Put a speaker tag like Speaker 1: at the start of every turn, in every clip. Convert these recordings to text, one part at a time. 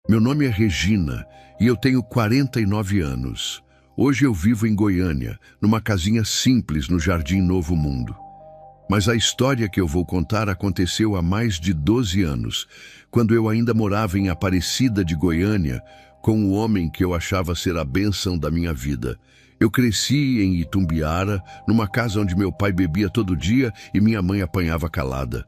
Speaker 1: Meu nome é Regina e eu tenho 49 anos. Hoje eu vivo em Goiânia, numa casinha simples no Jardim Novo Mundo. Mas a história que eu vou contar aconteceu há mais de 12 anos, quando eu ainda morava em Aparecida de Goiânia, com o homem que eu achava ser a bênção da minha vida. Eu cresci em Itumbiara, numa casa onde meu pai bebia todo dia e minha mãe apanhava calada.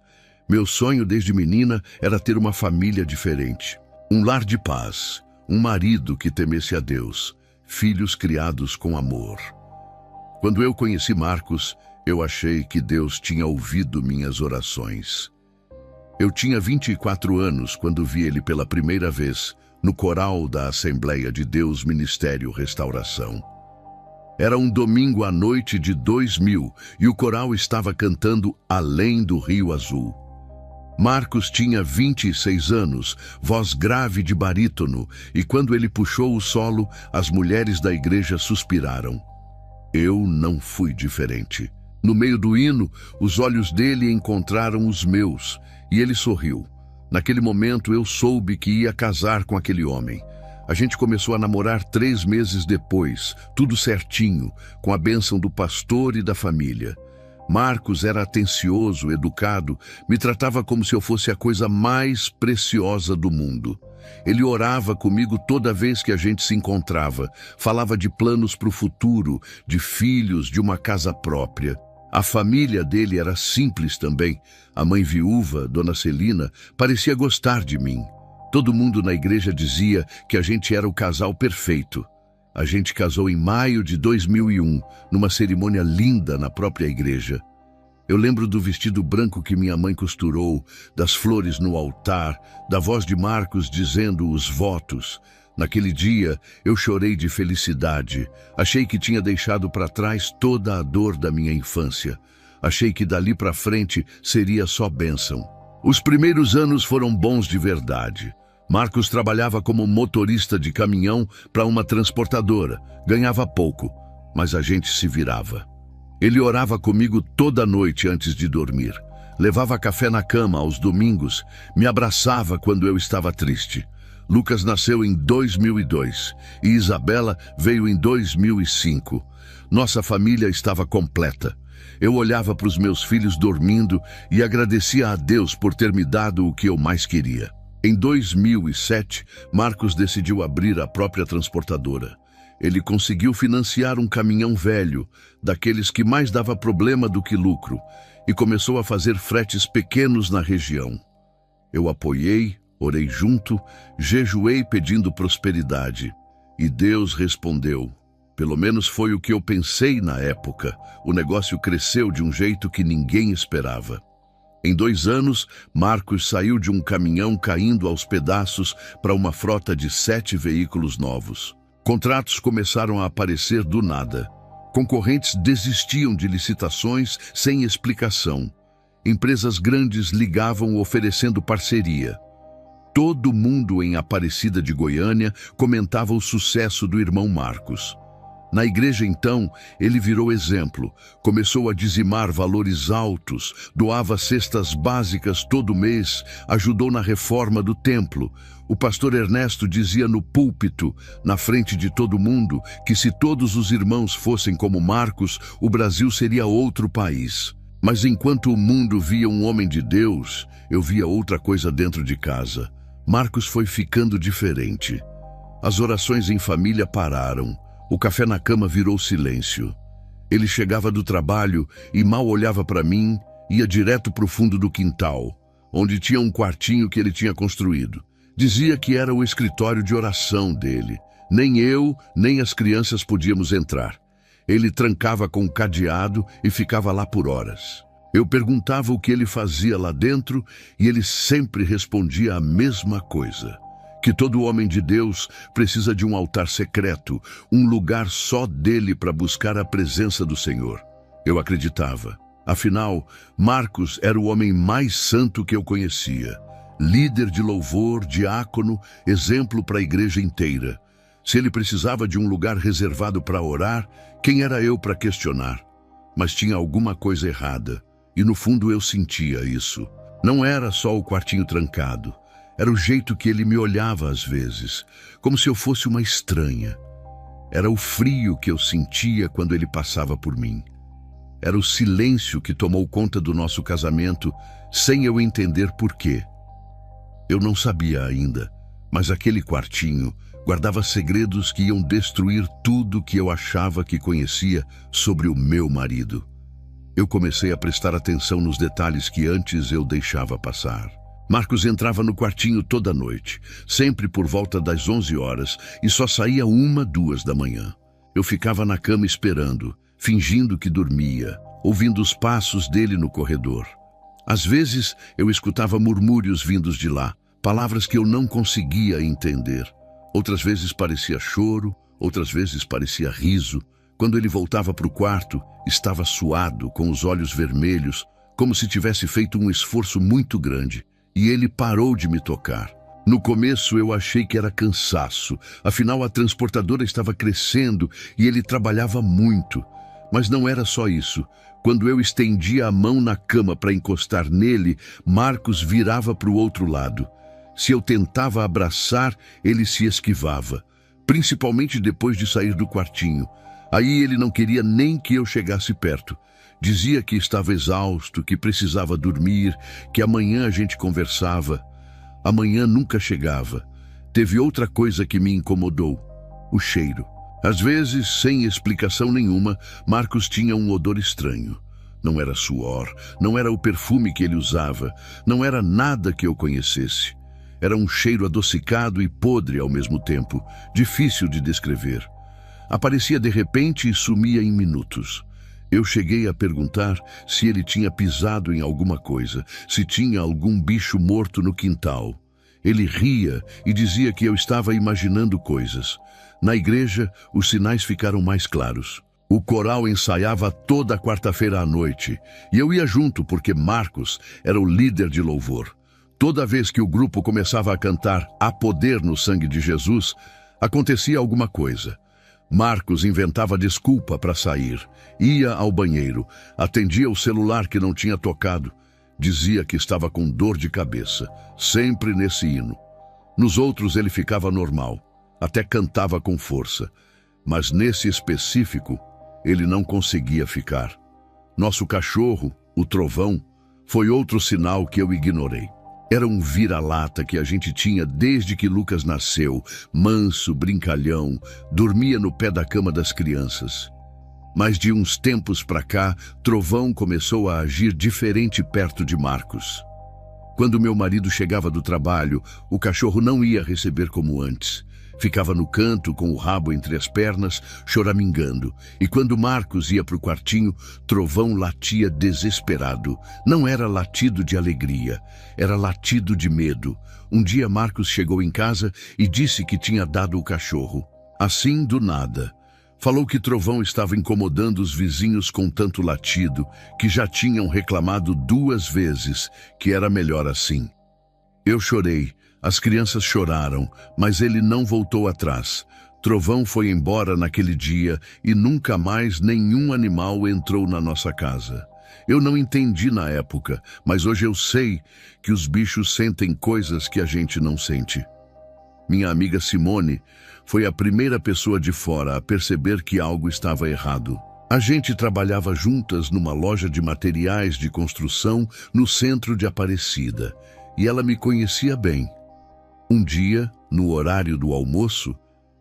Speaker 1: Meu sonho desde menina era ter uma família diferente. Um lar de paz, um marido que temesse a Deus, filhos criados com amor. Quando eu conheci Marcos, eu achei que Deus tinha ouvido minhas orações. Eu tinha 24 anos quando vi ele pela primeira vez no coral da Assembleia de Deus Ministério Restauração. Era um domingo à noite de 2000 e o coral estava cantando Além do Rio Azul. Marcos tinha 26 anos, voz grave de barítono, e quando ele puxou o solo, as mulheres da igreja suspiraram. Eu não fui diferente. No meio do hino, os olhos dele encontraram os meus, e ele sorriu. Naquele momento, eu soube que ia casar com aquele homem. A gente começou a namorar 3 meses depois, tudo certinho, com a bênção do pastor e da família. Marcos era atencioso, educado, me tratava como se eu fosse a coisa mais preciosa do mundo. Ele orava comigo toda vez que a gente se encontrava, falava de planos para o futuro, de filhos, de uma casa própria. A família dele era simples também. A mãe viúva, Dona Celina, parecia gostar de mim. Todo mundo na igreja dizia que a gente era o casal perfeito. A gente casou em maio de 2001, numa cerimônia linda na própria igreja. Eu lembro do vestido branco que minha mãe costurou, das flores no altar, da voz de Marcos dizendo os votos. Naquele dia, eu chorei de felicidade. Achei que tinha deixado para trás toda a dor da minha infância. Achei que dali para frente seria só bênção. Os primeiros anos foram bons de verdade. Marcos trabalhava como motorista de caminhão para uma transportadora. Ganhava pouco, mas a gente se virava. Ele orava comigo toda noite antes de dormir. Levava café na cama aos domingos, me abraçava quando eu estava triste. Lucas nasceu em 2002 e Isabela veio em 2005. Nossa família estava completa. Eu olhava para os meus filhos dormindo e agradecia a Deus por ter me dado o que eu mais queria. Em 2007, Marcos decidiu abrir a própria transportadora. Ele conseguiu financiar um caminhão velho, daqueles que mais dava problema do que lucro, e começou a fazer fretes pequenos na região. Eu apoiei, orei junto, jejuei pedindo prosperidade. E Deus respondeu. Pelo menos foi o que eu pensei na época. O negócio cresceu de um jeito que ninguém esperava. Em 2 anos, Marcos saiu de um caminhão caindo aos pedaços para uma frota de 7 veículos novos. Contratos começaram a aparecer do nada. Concorrentes desistiam de licitações sem explicação. Empresas grandes ligavam oferecendo parceria. Todo mundo em Aparecida de Goiânia comentava o sucesso do irmão Marcos. Na igreja, então, ele virou exemplo. Começou a dizimar valores altos, doava cestas básicas todo mês, ajudou na reforma do templo. O pastor Ernesto dizia no púlpito, na frente de todo mundo, que se todos os irmãos fossem como Marcos, o Brasil seria outro país. Mas enquanto o mundo via um homem de Deus, eu via outra coisa dentro de casa. Marcos foi ficando diferente. As orações em família pararam. O café na cama virou silêncio. Ele chegava do trabalho e mal olhava para mim, ia direto para o fundo do quintal, onde tinha um quartinho que ele tinha construído. Dizia que era o escritório de oração dele. Nem eu, nem as crianças podíamos entrar. Ele trancava com um cadeado e ficava lá por horas. Eu perguntava o que ele fazia lá dentro e ele sempre respondia a mesma coisa. Que todo homem de Deus precisa de um altar secreto, um lugar só dele para buscar a presença do Senhor. Eu acreditava. Afinal, Marcos era o homem mais santo que eu conhecia. Líder de louvor, diácono, exemplo para a igreja inteira. Se ele precisava de um lugar reservado para orar, quem era eu para questionar? Mas tinha alguma coisa errada, e no fundo eu sentia isso. Não era só o quartinho trancado. Era o jeito que ele me olhava às vezes, como se eu fosse uma estranha. Era o frio que eu sentia quando ele passava por mim. Era o silêncio que tomou conta do nosso casamento, sem eu entender por quê. Eu não sabia ainda, mas aquele quartinho guardava segredos que iam destruir tudo que eu achava que conhecia sobre o meu marido. Eu comecei a prestar atenção nos detalhes que antes eu deixava passar. Marcos entrava no quartinho toda noite, sempre por volta das 11 horas, e só saía 1, 2 da manhã. Eu ficava na cama esperando, fingindo que dormia, ouvindo os passos dele no corredor. Às vezes eu escutava murmúrios vindos de lá, palavras que eu não conseguia entender. Outras vezes parecia choro, outras vezes parecia riso. Quando ele voltava para o quarto, estava suado, com os olhos vermelhos, como se tivesse feito um esforço muito grande, e ele parou de me tocar. No começo eu achei que era cansaço, afinal a transportadora estava crescendo e ele trabalhava muito. Mas não era só isso. Quando eu estendia a mão na cama para encostar nele, Marcos virava para o outro lado. Se eu tentava abraçar, ele se esquivava, principalmente depois de sair do quartinho. Aí ele não queria nem que eu chegasse perto. Dizia que estava exausto, que precisava dormir, que amanhã a gente conversava. Amanhã nunca chegava. Teve outra coisa que me incomodou: o cheiro. Às vezes, sem explicação nenhuma, Marcos tinha um odor estranho. Não era suor, não era o perfume que ele usava, não era nada que eu conhecesse. Era um cheiro adocicado e podre ao mesmo tempo, difícil de descrever. Aparecia de repente e sumia em minutos. Eu cheguei a perguntar se ele tinha pisado em alguma coisa, se tinha algum bicho morto no quintal. Ele ria e dizia que eu estava imaginando coisas. Na igreja, os sinais ficaram mais claros. O coral ensaiava toda quarta-feira à noite, e eu ia junto porque Marcos era o líder de louvor. Toda vez que o grupo começava a cantar "Há poder no sangue de Jesus", acontecia alguma coisa. Marcos inventava desculpa para sair, ia ao banheiro, atendia o celular que não tinha tocado, dizia que estava com dor de cabeça, sempre nesse hino. Nos outros ele ficava normal, até cantava com força, mas nesse específico ele não conseguia ficar. Nosso cachorro, o Trovão, foi outro sinal que eu ignorei. Era um vira-lata que a gente tinha desde que Lucas nasceu, manso, brincalhão, dormia no pé da cama das crianças. Mas de uns tempos para cá, Trovão começou a agir diferente perto de Marcos. Quando meu marido chegava do trabalho, o cachorro não ia receber como antes. Ficava no canto, com o rabo entre as pernas, choramingando. E quando Marcos ia para o quartinho, Trovão latia desesperado. Não era latido de alegria, era latido de medo. Um dia Marcos chegou em casa e disse que tinha dado o cachorro. Assim, do nada. Falou que Trovão estava incomodando os vizinhos com tanto latido, que já tinham reclamado 2 vezes, que era melhor assim. Eu chorei. As crianças choraram, mas ele não voltou atrás. Trovão foi embora naquele dia e nunca mais nenhum animal entrou na nossa casa. Eu não entendi na época, mas hoje eu sei que os bichos sentem coisas que a gente não sente. Minha amiga Simone foi a primeira pessoa de fora a perceber que algo estava errado. A gente trabalhava juntas numa loja de materiais de construção no centro de Aparecida, e ela me conhecia bem. Um dia, no horário do almoço,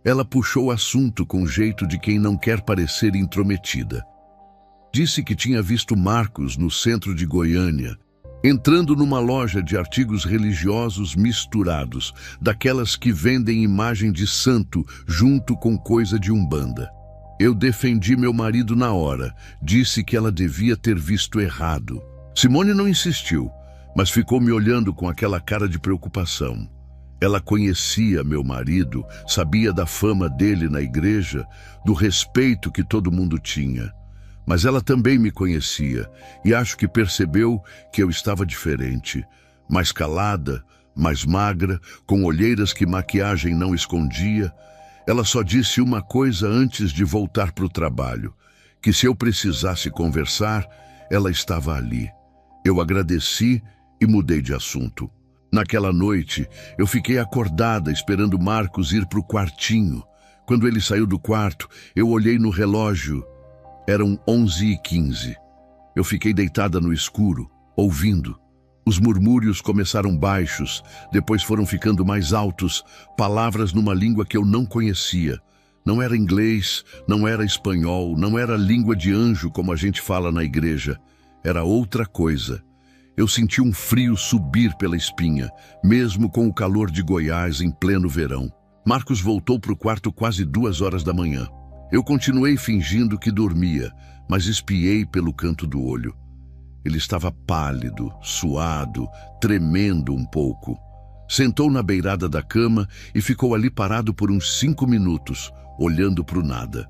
Speaker 1: ela puxou o assunto com jeito de quem não quer parecer intrometida. Disse que tinha visto Marcos no centro de Goiânia, entrando numa loja de artigos religiosos misturados, daquelas que vendem imagem de santo junto com coisa de umbanda. Eu defendi meu marido na hora, disse que ela devia ter visto errado. Simone não insistiu, mas ficou me olhando com aquela cara de preocupação. Ela conhecia meu marido, sabia da fama dele na igreja, do respeito que todo mundo tinha. Mas ela também me conhecia e acho que percebeu que eu estava diferente, mais calada, mais magra, com olheiras que maquiagem não escondia. Ela só disse uma coisa antes de voltar para o trabalho, que se eu precisasse conversar, ela estava ali. Eu agradeci e mudei de assunto. Naquela noite, eu fiquei acordada esperando Marcos ir para o quartinho. Quando ele saiu do quarto, eu olhei no relógio. Eram 11h15. Eu fiquei deitada no escuro, ouvindo. Os murmúrios começaram baixos, depois foram ficando mais altos, palavras numa língua que eu não conhecia. Não era inglês, não era espanhol, não era língua de anjo como a gente fala na igreja. Era outra coisa. Eu senti um frio subir pela espinha, mesmo com o calor de Goiás em pleno verão. Marcos voltou para o quarto quase 2 horas da manhã. Eu continuei fingindo que dormia, mas espiei pelo canto do olho. Ele estava pálido, suado, tremendo um pouco. Sentou na beirada da cama e ficou ali parado por uns 5 minutos, olhando para o nada.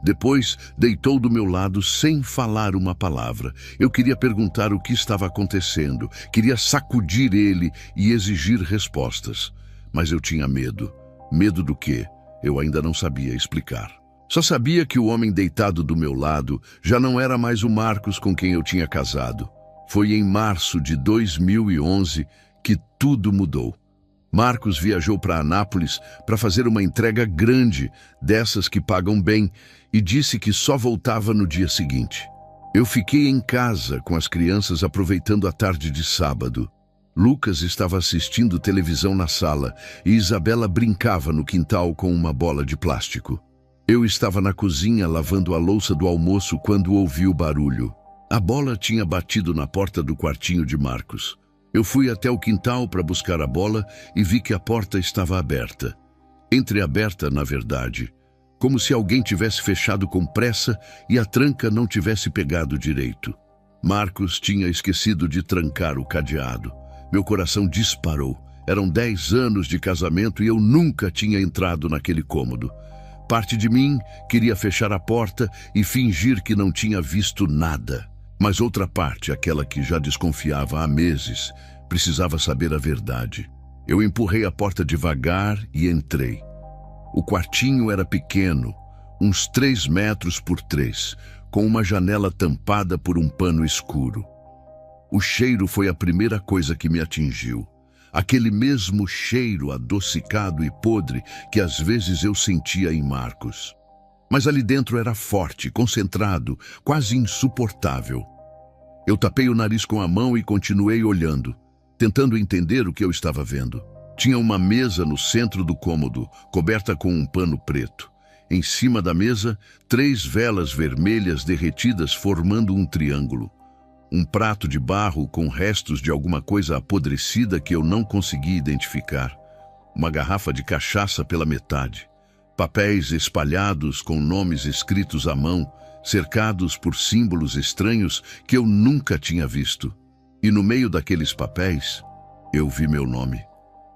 Speaker 1: Depois, deitou do meu lado sem falar uma palavra. Eu queria perguntar o que estava acontecendo, queria sacudir ele e exigir respostas. Mas eu tinha medo. Medo do quê? Eu ainda não sabia explicar. Só sabia que o homem deitado do meu lado já não era mais o Marcos com quem eu tinha casado. Foi em março de 2011 que tudo mudou. Marcos viajou para Anápolis para fazer uma entrega grande, dessas que pagam bem, e disse que só voltava no dia seguinte. Eu fiquei em casa com as crianças aproveitando a tarde de sábado. Lucas estava assistindo televisão na sala e Isabela brincava no quintal com uma bola de plástico. Eu estava na cozinha lavando a louça do almoço quando ouvi o barulho. A bola tinha batido na porta do quartinho de Marcos. Eu fui até o quintal para buscar a bola e vi que a porta estava aberta. Entreaberta, na verdade, como se alguém tivesse fechado com pressa e a tranca não tivesse pegado direito. Marcos tinha esquecido de trancar o cadeado. Meu coração disparou. Eram 10 anos de casamento e eu nunca tinha entrado naquele cômodo. Parte de mim queria fechar a porta e fingir que não tinha visto nada. Mas outra parte, aquela que já desconfiava há meses, precisava saber a verdade. Eu empurrei a porta devagar e entrei. O quartinho era pequeno, uns 3 metros por 3, com uma janela tampada por um pano escuro. O cheiro foi a primeira coisa que me atingiu. Aquele mesmo cheiro adocicado e podre que às vezes eu sentia em Marcos. Mas ali dentro era forte, concentrado, quase insuportável. Eu tapei o nariz com a mão e continuei olhando, tentando entender o que eu estava vendo. Tinha uma mesa no centro do cômodo, coberta com um pano preto. Em cima da mesa, 3 velas vermelhas derretidas formando um triângulo. Um prato de barro com restos de alguma coisa apodrecida que eu não conseguia identificar. Uma garrafa de cachaça pela metade. Papéis espalhados com nomes escritos à mão, cercados por símbolos estranhos que eu nunca tinha visto. E no meio daqueles papéis, eu vi meu nome.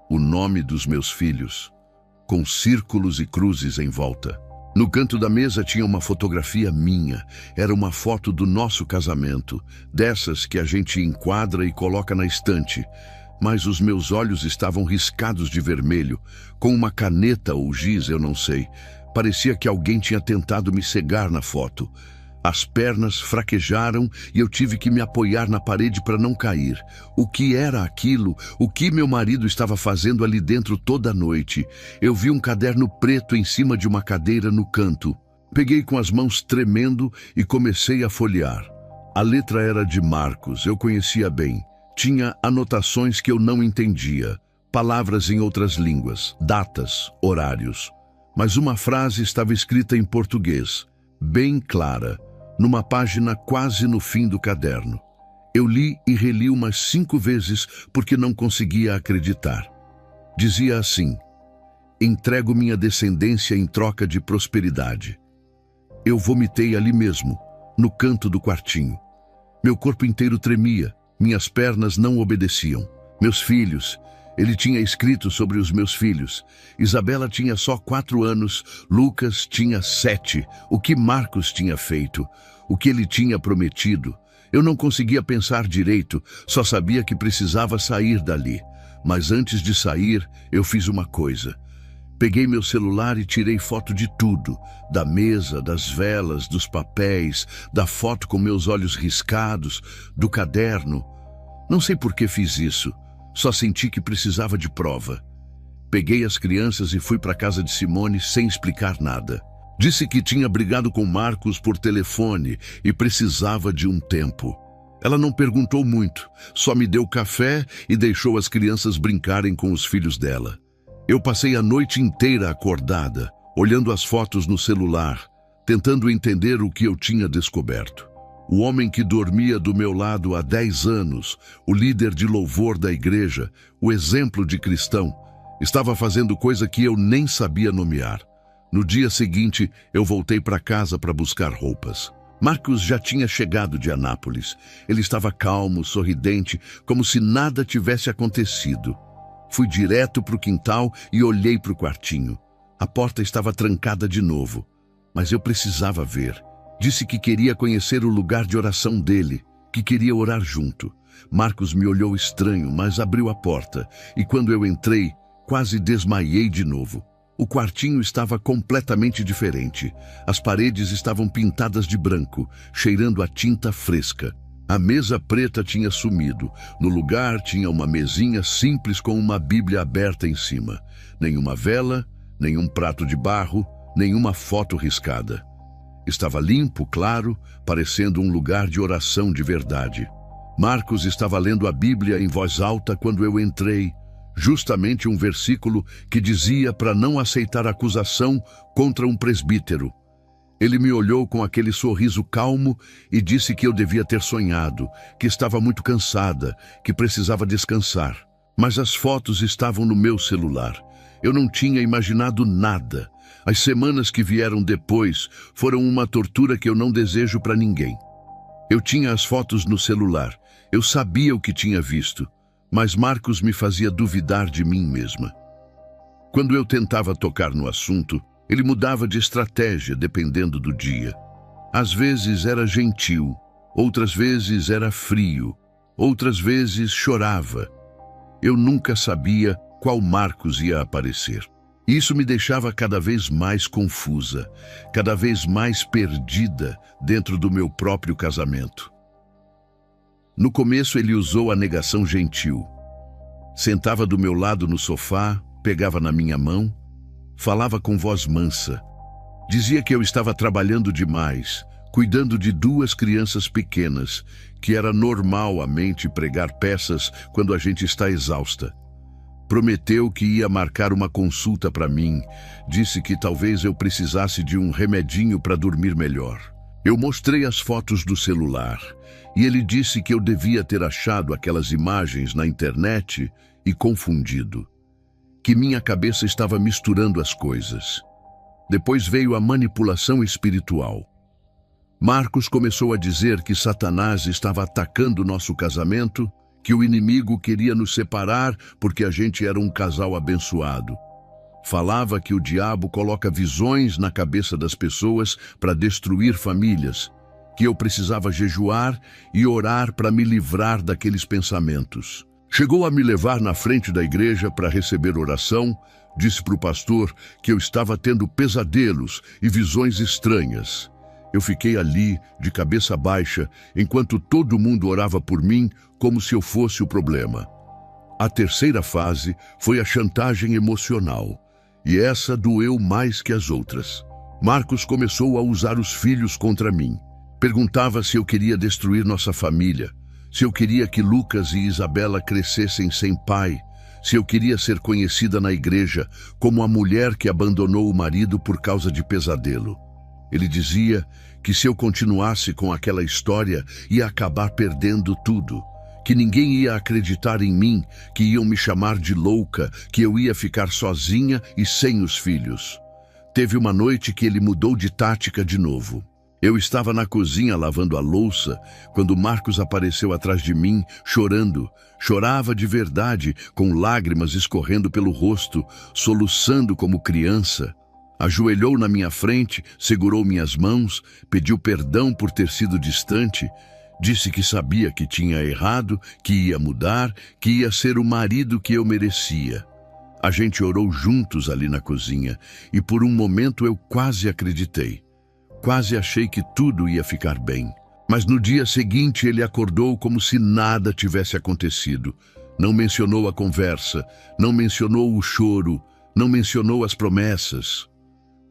Speaker 1: O nome dos meus filhos, com círculos e cruzes em volta. No canto da mesa tinha uma fotografia minha. Era uma foto do nosso casamento, dessas que a gente enquadra e coloca na estante. Mas os meus olhos estavam riscados de vermelho, com uma caneta ou giz, eu não sei. Parecia que alguém tinha tentado me cegar na foto. As pernas fraquejaram e eu tive que me apoiar na parede para não cair. O que era aquilo? O que meu marido estava fazendo ali dentro toda a noite? Eu vi um caderno preto em cima de uma cadeira no canto. Peguei com as mãos tremendo e comecei a folhear. A letra era de Marcos, eu conhecia bem. Tinha anotações que eu não entendia, palavras em outras línguas, datas, horários. Mas uma frase estava escrita em português, bem clara, numa página quase no fim do caderno. Eu li e reli umas 5 vezes porque não conseguia acreditar. Dizia assim: entrego minha descendência em troca de prosperidade. Eu vomitei ali mesmo, no canto do quartinho. Meu corpo inteiro tremia, minhas pernas não obedeciam. Meus filhos, ele tinha escrito sobre os meus filhos. Isabela tinha só 4 anos, Lucas tinha 7. O que Marcos tinha feito? O que ele tinha prometido? Eu não conseguia pensar direito, só sabia que precisava sair dali. Mas antes de sair, eu fiz uma coisa. Peguei meu celular e tirei foto de tudo, da mesa, das velas, dos papéis, da foto com meus olhos riscados, do caderno. Não sei por que fiz isso, Só senti que precisava de prova. Peguei as crianças e fui para a casa de Simone sem explicar nada. Disse que tinha brigado com Marcos por telefone e precisava de um tempo. Ela não perguntou muito, só me deu café e deixou as crianças brincarem com os filhos dela. Eu passei a noite inteira acordada, olhando as fotos no celular, tentando entender o que eu tinha descoberto. O homem que dormia do meu lado há 10 anos, o líder de louvor da igreja, o exemplo de cristão, estava fazendo coisa que eu nem sabia nomear. No dia seguinte, eu voltei para casa para buscar roupas. Marcos já tinha chegado de Anápolis. Ele estava calmo, sorridente, como se nada tivesse acontecido. Fui direto para o quintal e olhei para o quartinho. A porta estava trancada de novo, mas eu precisava ver. Disse que queria conhecer o lugar de oração dele, que queria orar junto. Marcos me olhou estranho, mas abriu a porta, e quando eu entrei, quase desmaiei de novo. O quartinho estava completamente diferente. As paredes estavam pintadas de branco, cheirando a tinta fresca. A mesa preta tinha sumido. No lugar tinha uma mesinha simples com uma Bíblia aberta em cima. Nenhuma vela, nenhum prato de barro, nenhuma foto riscada. Estava limpo, claro, parecendo um lugar de oração de verdade. Marcos estava lendo a Bíblia em voz alta quando eu entrei. Justamente um versículo que dizia para não aceitar acusação contra um presbítero. Ele me olhou com aquele sorriso calmo e disse que eu devia ter sonhado, que estava muito cansada, que precisava descansar. Mas as fotos estavam no meu celular. Eu não tinha imaginado nada. As semanas que vieram depois foram uma tortura que eu não desejo para ninguém. Eu tinha as fotos no celular. Eu sabia o que tinha visto. Mas Marcos me fazia duvidar de mim mesma. Quando eu tentava tocar no assunto, ele mudava de estratégia dependendo do dia. Às vezes era gentil, outras vezes era frio, outras vezes chorava. Eu nunca sabia qual Marcos ia aparecer. Isso me deixava cada vez mais confusa, cada vez mais perdida dentro do meu próprio casamento. No começo ele usou a negação gentil. Sentava do meu lado no sofá, pegava na minha mão, falava com voz mansa. Dizia que eu estava trabalhando demais, cuidando de 2 crianças pequenas, que era normal a mente pregar peças quando a gente está exausta. Prometeu que ia marcar uma consulta para mim, disse que talvez eu precisasse de um remedinho para dormir melhor. Eu mostrei as fotos do celular e ele disse que eu devia ter achado aquelas imagens na internet e confundido, que minha cabeça estava misturando as coisas. Depois veio a manipulação espiritual. Marcos começou a dizer que Satanás estava atacando nosso casamento, que o inimigo queria nos separar porque a gente era um casal abençoado. Falava que o diabo coloca visões na cabeça das pessoas para destruir famílias, que eu precisava jejuar e orar para me livrar daqueles pensamentos. Chegou a me levar na frente da igreja para receber oração, disse para o pastor que eu estava tendo pesadelos e visões estranhas. Eu fiquei ali, de cabeça baixa, enquanto todo mundo orava por mim como se eu fosse o problema. A terceira fase foi a chantagem emocional. E essa doeu mais que as outras. Marcos começou a usar os filhos contra mim. Perguntava se eu queria destruir nossa família, se eu queria que Lucas e Isabela crescessem sem pai, se eu queria ser conhecida na igreja como a mulher que abandonou o marido por causa de pesadelo. Ele dizia que se eu continuasse com aquela história, ia acabar perdendo tudo. Que ninguém ia acreditar em mim, que iam me chamar de louca, que eu ia ficar sozinha e sem os filhos. Teve uma noite que ele mudou de tática de novo. Eu estava na cozinha lavando a louça, quando Marcos apareceu atrás de mim, chorando. Chorava de verdade, com lágrimas escorrendo pelo rosto, soluçando como criança. Ajoelhou na minha frente, segurou minhas mãos, pediu perdão por ter sido distante. Disse que sabia que tinha errado, que ia mudar, que ia ser o marido que eu merecia. A gente orou juntos ali na cozinha e por um momento eu quase acreditei. Quase achei que tudo ia ficar bem. Mas no dia seguinte ele acordou como se nada tivesse acontecido. Não mencionou a conversa, não mencionou o choro, não mencionou as promessas.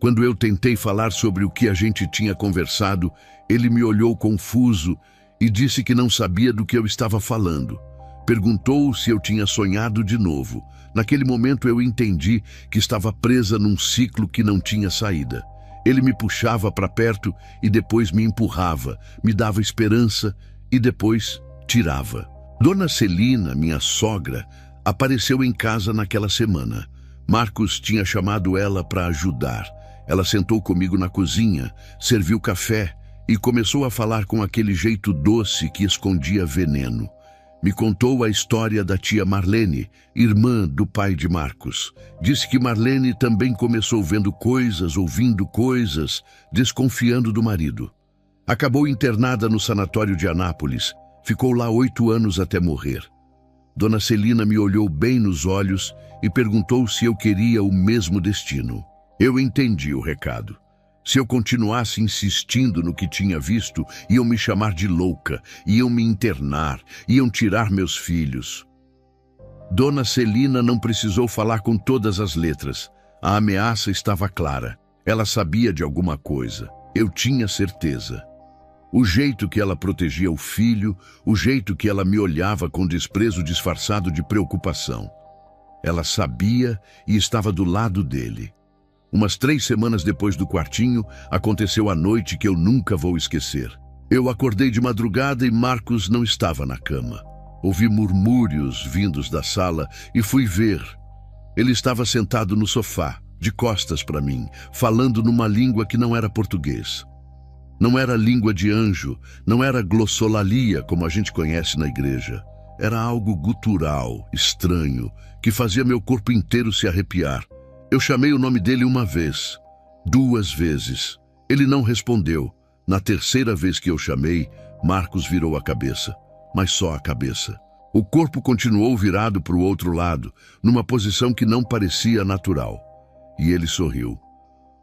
Speaker 1: Quando eu tentei falar sobre o que a gente tinha conversado, ele me olhou confuso e disse que não sabia do que eu estava falando. Perguntou se eu tinha sonhado de novo. Naquele momento eu entendi que estava presa num ciclo que não tinha saída. Ele me puxava para perto e depois me empurrava, me dava esperança e depois tirava. Dona Celina, minha sogra, apareceu em casa naquela semana. Marcos tinha chamado ela para ajudar. Ela sentou comigo na cozinha, serviu café e começou a falar com aquele jeito doce que escondia veneno. Me contou a história da tia Marlene, irmã do pai de Marcos. Disse que Marlene também começou vendo coisas, ouvindo coisas, desconfiando do marido. Acabou internada no sanatório de Anápolis. Ficou lá 8 anos até morrer. Dona Celina me olhou bem nos olhos e perguntou se eu queria o mesmo destino. Eu entendi o recado. Se eu continuasse insistindo no que tinha visto, iam me chamar de louca, iam me internar, iam tirar meus filhos. Dona Celina não precisou falar com todas as letras. A ameaça estava clara. Ela sabia de alguma coisa. Eu tinha certeza. O jeito que ela protegia o filho, o jeito que ela me olhava com desprezo disfarçado de preocupação. Ela sabia e estava do lado dele. Umas 3 semanas depois do quartinho, aconteceu a noite que eu nunca vou esquecer. Eu acordei de madrugada e Marcos não estava na cama. Ouvi murmúrios vindos da sala e fui ver. Ele estava sentado no sofá, de costas para mim, falando numa língua que não era português. Não era língua de anjo, não era glossolalia como a gente conhece na igreja. Era algo gutural, estranho, que fazia meu corpo inteiro se arrepiar. Eu chamei o nome dele uma vez, 2 vezes. Ele não respondeu. Na 3ª vez que eu chamei, Marcos virou a cabeça, mas só a cabeça. O corpo continuou virado para o outro lado, numa posição que não parecia natural. E ele sorriu.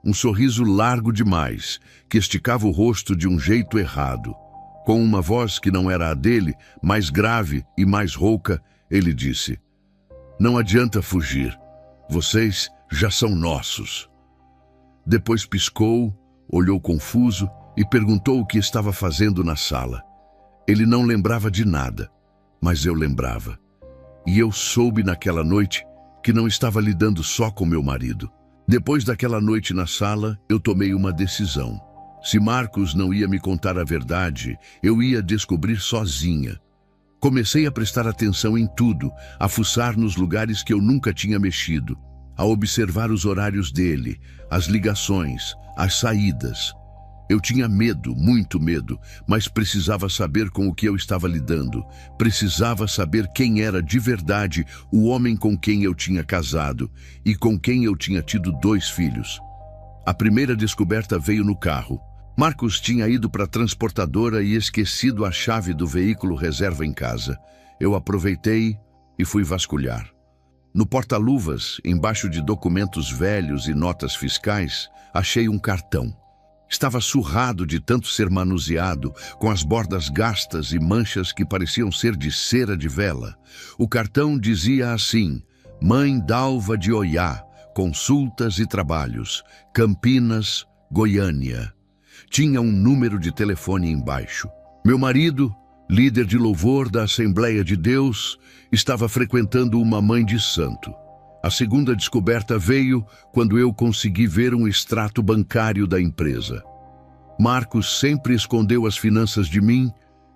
Speaker 1: Um sorriso largo demais, que esticava o rosto de um jeito errado. Com uma voz que não era a dele, mais grave e mais rouca, ele disse: "Não adianta fugir. Vocês já são nossos." Depois piscou, olhou confuso e perguntou o que estava fazendo na sala. Ele não lembrava de nada, mas eu lembrava. E eu soube naquela noite que não estava lidando só com meu marido. Depois daquela noite na sala, eu tomei uma decisão. Se Marcos não ia me contar a verdade, eu ia descobrir sozinha. Comecei a prestar atenção em tudo, a fuçar nos lugares que eu nunca tinha mexido, a observar os horários dele, as ligações, as saídas. Eu tinha medo, muito medo, mas precisava saber com o que eu estava lidando. Precisava saber quem era de verdade o homem com quem eu tinha casado e com quem eu tinha tido 2 filhos. A primeira descoberta veio no carro. Marcos tinha ido para a transportadora e esquecido a chave do veículo reserva em casa. Eu aproveitei e fui vasculhar. No porta-luvas, embaixo de documentos velhos e notas fiscais, achei um cartão. Estava surrado de tanto ser manuseado, com as bordas gastas e manchas que pareciam ser de cera de vela. O cartão dizia assim: Mãe Dalva de Oiá, consultas e trabalhos, Campinas, Goiânia. Tinha um número de telefone embaixo. Meu marido, líder de louvor da Assembleia de Deus, estava frequentando uma mãe de santo. A segunda descoberta veio quando eu consegui ver um extrato bancário da empresa. Marcos sempre escondeu as finanças de mim,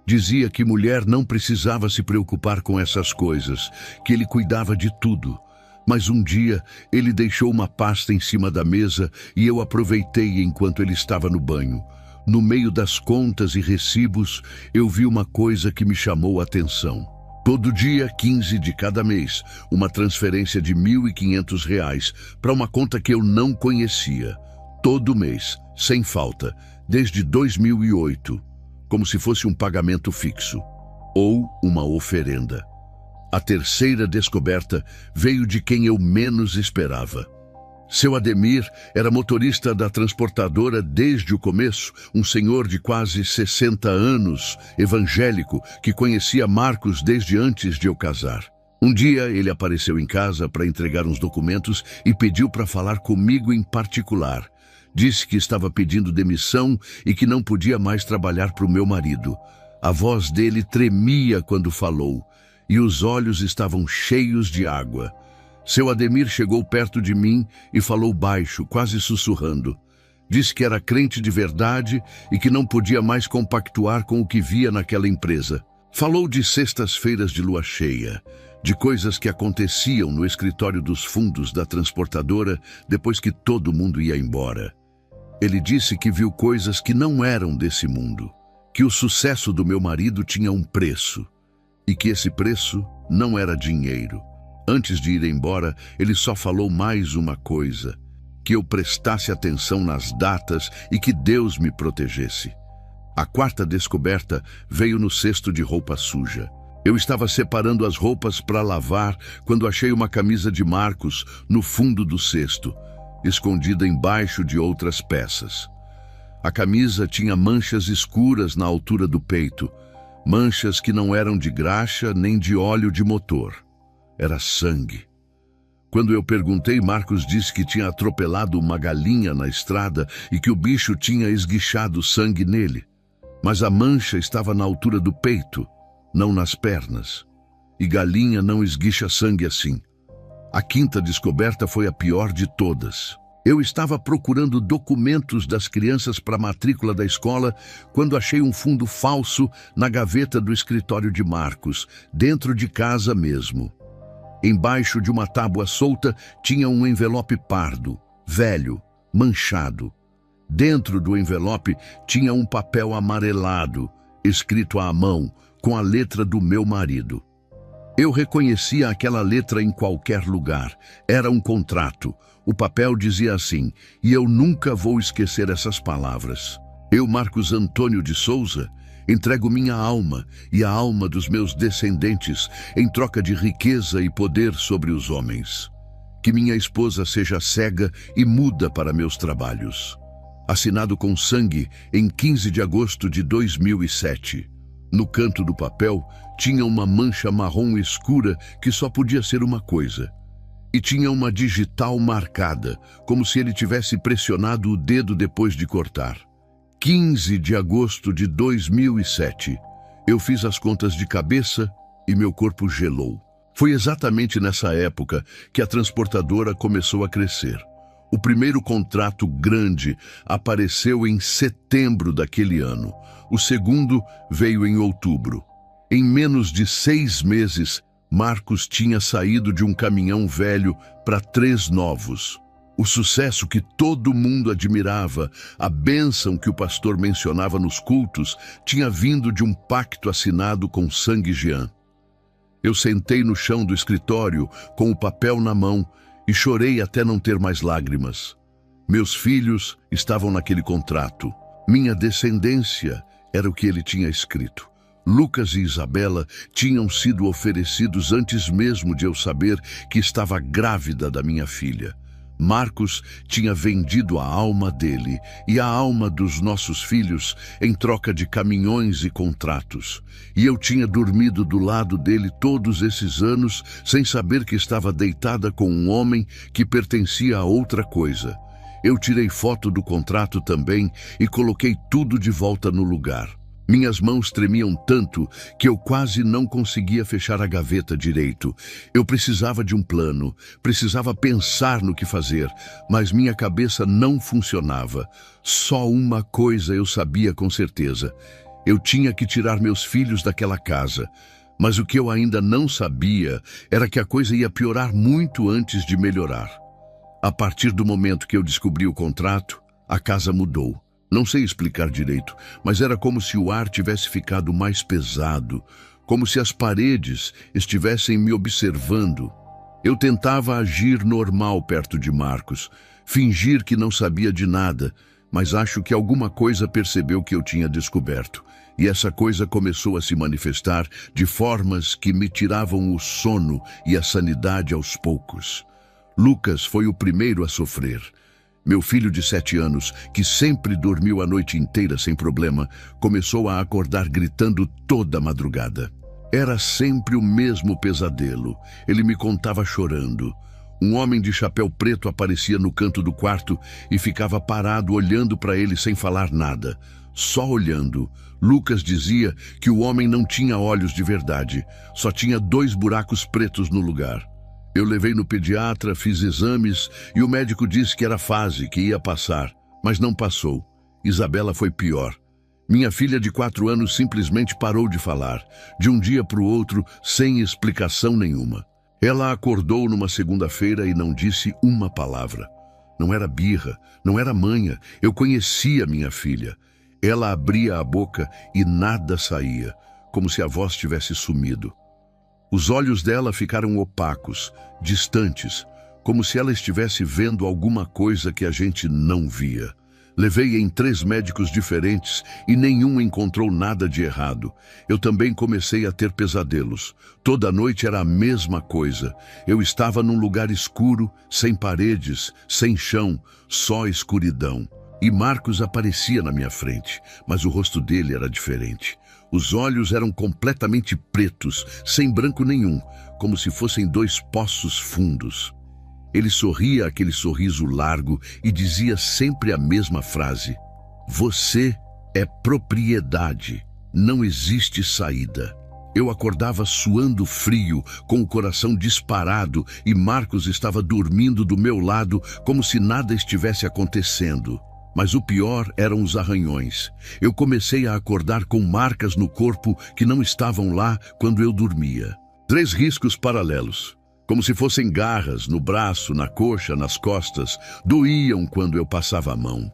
Speaker 1: dizia que mulher não precisava se preocupar com essas coisas, que ele cuidava de tudo. Mas um dia ele deixou uma pasta em cima da mesa e eu aproveitei enquanto ele estava no banho. No meio das contas e recibos, eu vi uma coisa que me chamou a atenção. Todo dia, 15 de cada mês, uma transferência de R$ 1.500 para uma conta que eu não conhecia. Todo mês, sem falta, desde 2008, como se fosse um pagamento fixo ou uma oferenda. A terceira descoberta veio de quem eu menos esperava. Seu Ademir era motorista da transportadora desde o começo, um senhor de quase 60 anos, evangélico, que conhecia Marcos desde antes de eu casar. Um dia ele apareceu em casa para entregar uns documentos e pediu para falar comigo em particular. Disse que estava pedindo demissão e que não podia mais trabalhar para o meu marido. A voz dele tremia quando falou e os olhos estavam cheios de água. Seu Ademir chegou perto de mim e falou baixo, quase sussurrando. Disse que era crente de verdade e que não podia mais compactuar com o que via naquela empresa. Falou de sextas-feiras de lua cheia, de coisas que aconteciam no escritório dos fundos da transportadora depois que todo mundo ia embora. Ele disse que viu coisas que não eram desse mundo, que o sucesso do meu marido tinha um preço e que esse preço não era dinheiro. Antes de ir embora, ele só falou mais uma coisa: que eu prestasse atenção nas datas e que Deus me protegesse. A quarta descoberta veio no cesto de roupa suja. Eu estava separando as roupas para lavar quando achei uma camisa de Marcos no fundo do cesto, escondida embaixo de outras peças. A camisa tinha manchas escuras na altura do peito, manchas que não eram de graxa nem de óleo de motor. Era sangue. Quando eu perguntei, Marcos disse que tinha atropelado uma galinha na estrada e que o bicho tinha esguichado sangue nele. Mas a mancha estava na altura do peito, não nas pernas. E galinha não esguicha sangue assim. A quinta descoberta foi a pior de todas. Eu estava procurando documentos das crianças para a matrícula da escola quando achei um fundo falso na gaveta do escritório de Marcos, dentro de casa mesmo. Embaixo de uma tábua solta tinha um envelope pardo, velho, manchado. Dentro do envelope tinha um papel amarelado, escrito à mão, com a letra do meu marido. Eu reconhecia aquela letra em qualquer lugar. Era um contrato. O papel dizia assim, e eu nunca vou esquecer essas palavras. Eu, Marcos Antônio de Souza, entrego minha alma e a alma dos meus descendentes em troca de riqueza e poder sobre os homens. Que minha esposa seja cega e muda para meus trabalhos. Assinado com sangue em 15 de agosto de 2007. No canto do papel tinha uma mancha marrom escura que só podia ser uma coisa. E tinha uma digital marcada, como se ele tivesse pressionado o dedo depois de cortar. 15 de agosto de 2007. Eu fiz as contas de cabeça e meu corpo gelou. Foi exatamente nessa época que a transportadora começou a crescer. O primeiro contrato grande apareceu em setembro daquele ano. O segundo veio em outubro. Em menos de 6 meses, Marcos tinha saído de um caminhão velho para 3 novos. O sucesso que todo mundo admirava, a bênção que o pastor mencionava nos cultos, tinha vindo de um pacto assinado com Sangue Jean. Eu sentei no chão do escritório com o papel na mão e chorei até não ter mais lágrimas. Meus filhos estavam naquele contrato. Minha descendência era o que ele tinha escrito. Lucas e Isabela tinham sido oferecidos antes mesmo de eu saber que estava grávida da minha filha. Marcos tinha vendido a alma dele e a alma dos nossos filhos em troca de caminhões e contratos. E eu tinha dormido do lado dele todos esses anos sem saber que estava deitada com um homem que pertencia a outra coisa. Eu tirei foto do contrato também e coloquei tudo de volta no lugar. Minhas mãos tremiam tanto que eu quase não conseguia fechar a gaveta direito. Eu precisava de um plano, precisava pensar no que fazer, mas minha cabeça não funcionava. Só uma coisa eu sabia com certeza. Eu tinha que tirar meus filhos daquela casa. Mas o que eu ainda não sabia era que a coisa ia piorar muito antes de melhorar. A partir do momento que eu descobri o contrato, a casa mudou. Não sei explicar direito, mas era como se o ar tivesse ficado mais pesado, como se as paredes estivessem me observando. Eu tentava agir normal perto de Marcos, fingir que não sabia de nada, mas acho que alguma coisa percebeu que eu tinha descoberto. E essa coisa começou a se manifestar de formas que me tiravam o sono e a sanidade aos poucos. Lucas foi o primeiro a sofrer. Meu filho de 7 anos, que sempre dormiu a noite inteira sem problema, começou a acordar gritando toda a madrugada. Era sempre o mesmo pesadelo. Ele me contava chorando. Um homem de chapéu preto aparecia no canto do quarto e ficava parado olhando para ele sem falar nada. Só olhando. Lucas dizia que o homem não tinha olhos de verdade, só tinha 2 buracos pretos no lugar. Eu levei no pediatra, fiz exames e o médico disse que era fase, que ia passar, mas não passou. Isabela foi pior. Minha filha de 4 anos simplesmente parou de falar, de um dia para o outro, sem explicação nenhuma. Ela acordou numa segunda-feira e não disse uma palavra. Não era birra, não era manha, eu conhecia minha filha. Ela abria a boca e nada saía, como se a voz tivesse sumido. Os olhos dela ficaram opacos, distantes, como se ela estivesse vendo alguma coisa que a gente não via. Levei em 3 médicos diferentes e nenhum encontrou nada de errado. Eu também comecei a ter pesadelos. Toda noite era a mesma coisa. Eu estava num lugar escuro, sem paredes, sem chão, só escuridão. E Marcos aparecia na minha frente, mas o rosto dele era diferente. Os olhos eram completamente pretos, sem branco nenhum, como se fossem 2 poços fundos. Ele sorria aquele sorriso largo e dizia sempre a mesma frase: "Você é propriedade, não existe saída." Eu acordava suando frio, com o coração disparado, e Marcos estava dormindo do meu lado como se nada estivesse acontecendo. Mas o pior eram os arranhões. Eu comecei a acordar com marcas no corpo que não estavam lá quando eu dormia. 3 riscos paralelos. Como se fossem garras no braço, na coxa, nas costas, doíam quando eu passava a mão.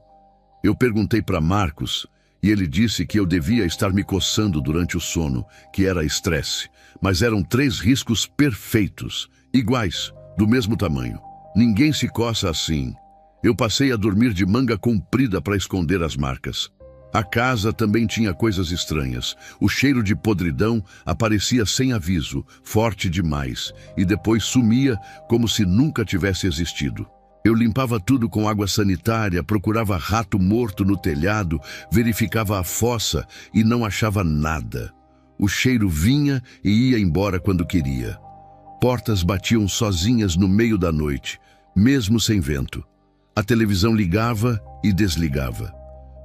Speaker 1: Eu perguntei para Marcos e ele disse que eu devia estar me coçando durante o sono, que era estresse, mas eram 3 riscos perfeitos, iguais, do mesmo tamanho. Ninguém se coça assim. Eu passei a dormir de manga comprida para esconder as marcas. A casa também tinha coisas estranhas. O cheiro de podridão aparecia sem aviso, forte demais, e depois sumia como se nunca tivesse existido. Eu limpava tudo com água sanitária, procurava rato morto no telhado, verificava a fossa e não achava nada. O cheiro vinha e ia embora quando queria. Portas batiam sozinhas no meio da noite, mesmo sem vento. A televisão ligava e desligava.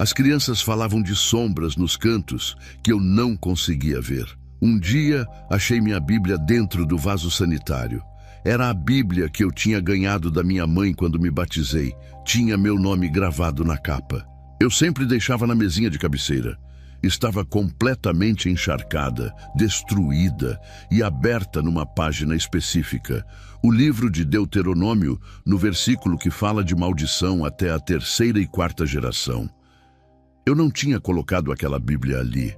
Speaker 1: As crianças falavam de sombras nos cantos que eu não conseguia ver. Um dia, achei minha Bíblia dentro do vaso sanitário. Era a Bíblia que eu tinha ganhado da minha mãe quando me batizei. Tinha meu nome gravado na capa. Eu sempre deixava na mesinha de cabeceira. Estava completamente encharcada, destruída e aberta numa página específica. O livro de Deuteronômio, no versículo que fala de maldição até a 3ª e 4ª geração. Eu não tinha colocado aquela Bíblia ali.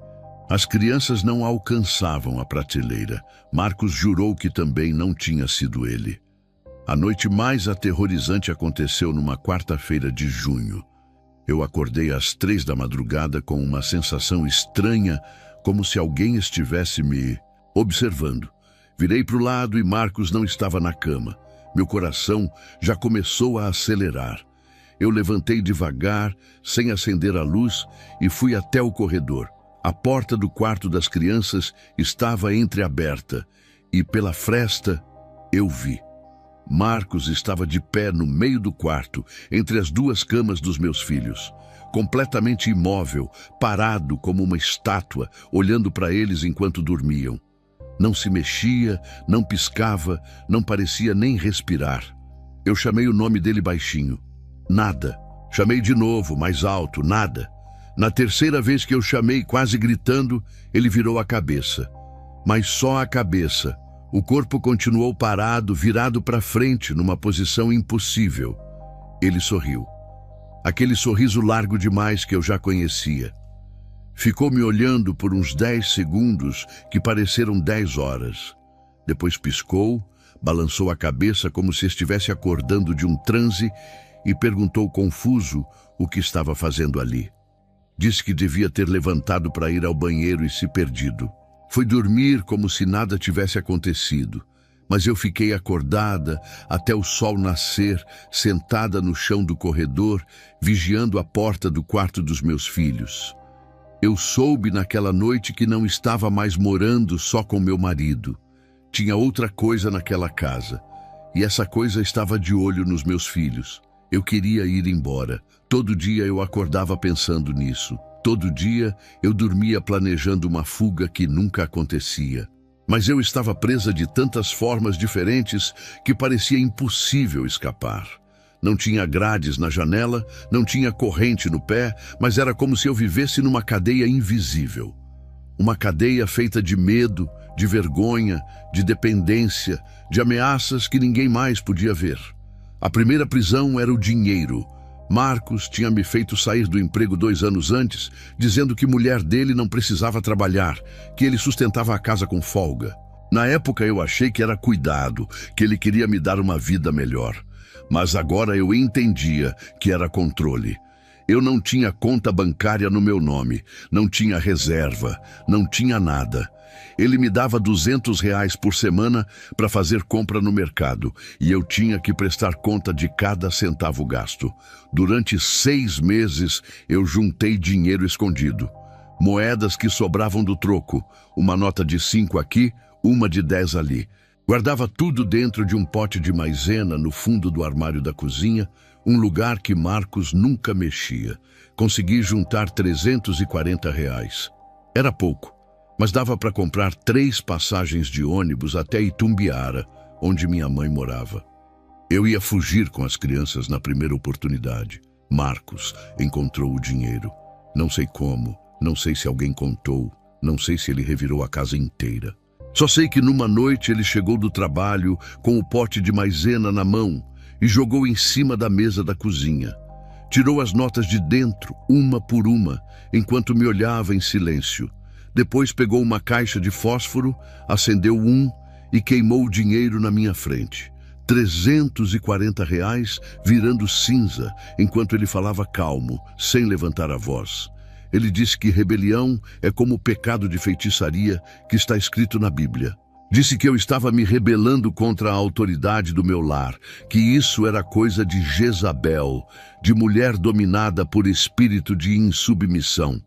Speaker 1: As crianças não alcançavam a prateleira. Marcos jurou que também não tinha sido ele. A noite mais aterrorizante aconteceu numa 4ª-feira de junho. Eu acordei às 3 da madrugada com uma sensação estranha, como se alguém estivesse me observando. Virei para o lado e Marcos não estava na cama. Meu coração já começou a acelerar. Eu levantei devagar, sem acender a luz, e fui até o corredor. A porta do quarto das crianças estava entreaberta, e pela fresta eu vi. Marcos estava de pé no meio do quarto, entre as 2 camas dos meus filhos. Completamente imóvel, parado como uma estátua, olhando para eles enquanto dormiam. Não se mexia, não piscava, não parecia nem respirar. Eu chamei o nome dele baixinho. Nada. Chamei de novo, mais alto, nada. Na 3ª vez que eu chamei, quase gritando, ele virou a cabeça. Mas só a cabeça. O corpo continuou parado, virado para frente, numa posição impossível. Ele sorriu. Aquele sorriso largo demais que eu já conhecia. Ficou me olhando por uns 10 segundos, que pareceram 10 horas. Depois piscou, balançou a cabeça como se estivesse acordando de um transe e perguntou confuso o que estava fazendo ali. Disse que devia ter levantado para ir ao banheiro e se perdido. Foi dormir como se nada tivesse acontecido, mas eu fiquei acordada até o sol nascer, sentada no chão do corredor, vigiando a porta do quarto dos meus filhos. Eu soube naquela noite que não estava mais morando só com meu marido. Tinha outra coisa naquela casa. E essa coisa estava de olho nos meus filhos. Eu queria ir embora. Todo dia eu acordava pensando nisso. Todo dia eu dormia planejando uma fuga que nunca acontecia. Mas eu estava presa de tantas formas diferentes que parecia impossível escapar. Não tinha grades na janela, não tinha corrente no pé, mas era como se eu vivesse numa cadeia invisível. Uma cadeia feita de medo, de vergonha, de dependência, de ameaças que ninguém mais podia ver. A primeira prisão era o dinheiro. Marcos tinha me feito sair do emprego 2 anos antes, dizendo que mulher dele não precisava trabalhar, que ele sustentava a casa com folga. Na época eu achei que era cuidado, que ele queria me dar uma vida melhor. Mas agora eu entendia que era controle. Eu não tinha conta bancária no meu nome, não tinha reserva, não tinha nada. Ele me dava R$ 200 por semana para fazer compra no mercado e eu tinha que prestar conta de cada centavo gasto. Durante 6 meses eu juntei dinheiro escondido. Moedas que sobravam do troco, uma nota de 5 aqui, uma de 10 ali. Guardava tudo dentro de um pote de maisena no fundo do armário da cozinha, um lugar que Marcos nunca mexia. Consegui juntar R$ 340. Era pouco, mas dava para comprar 3 passagens de ônibus até Itumbiara, onde minha mãe morava. Eu ia fugir com as crianças na primeira oportunidade. Marcos encontrou o dinheiro. Não sei como, não sei se alguém contou, não sei se ele revirou a casa inteira. Só sei que numa noite ele chegou do trabalho com o pote de maisena na mão e jogou em cima da mesa da cozinha. Tirou as notas de dentro, uma por uma, enquanto me olhava em silêncio. Depois pegou uma caixa de fósforo, acendeu um e queimou o dinheiro na minha frente. R$ 340 virando cinza, enquanto ele falava calmo, sem levantar a voz. Ele disse que rebelião é como o pecado de feitiçaria que está escrito na Bíblia. Disse que eu estava me rebelando contra a autoridade do meu lar, que isso era coisa de Jezabel, de mulher dominada por espírito de insubmissão.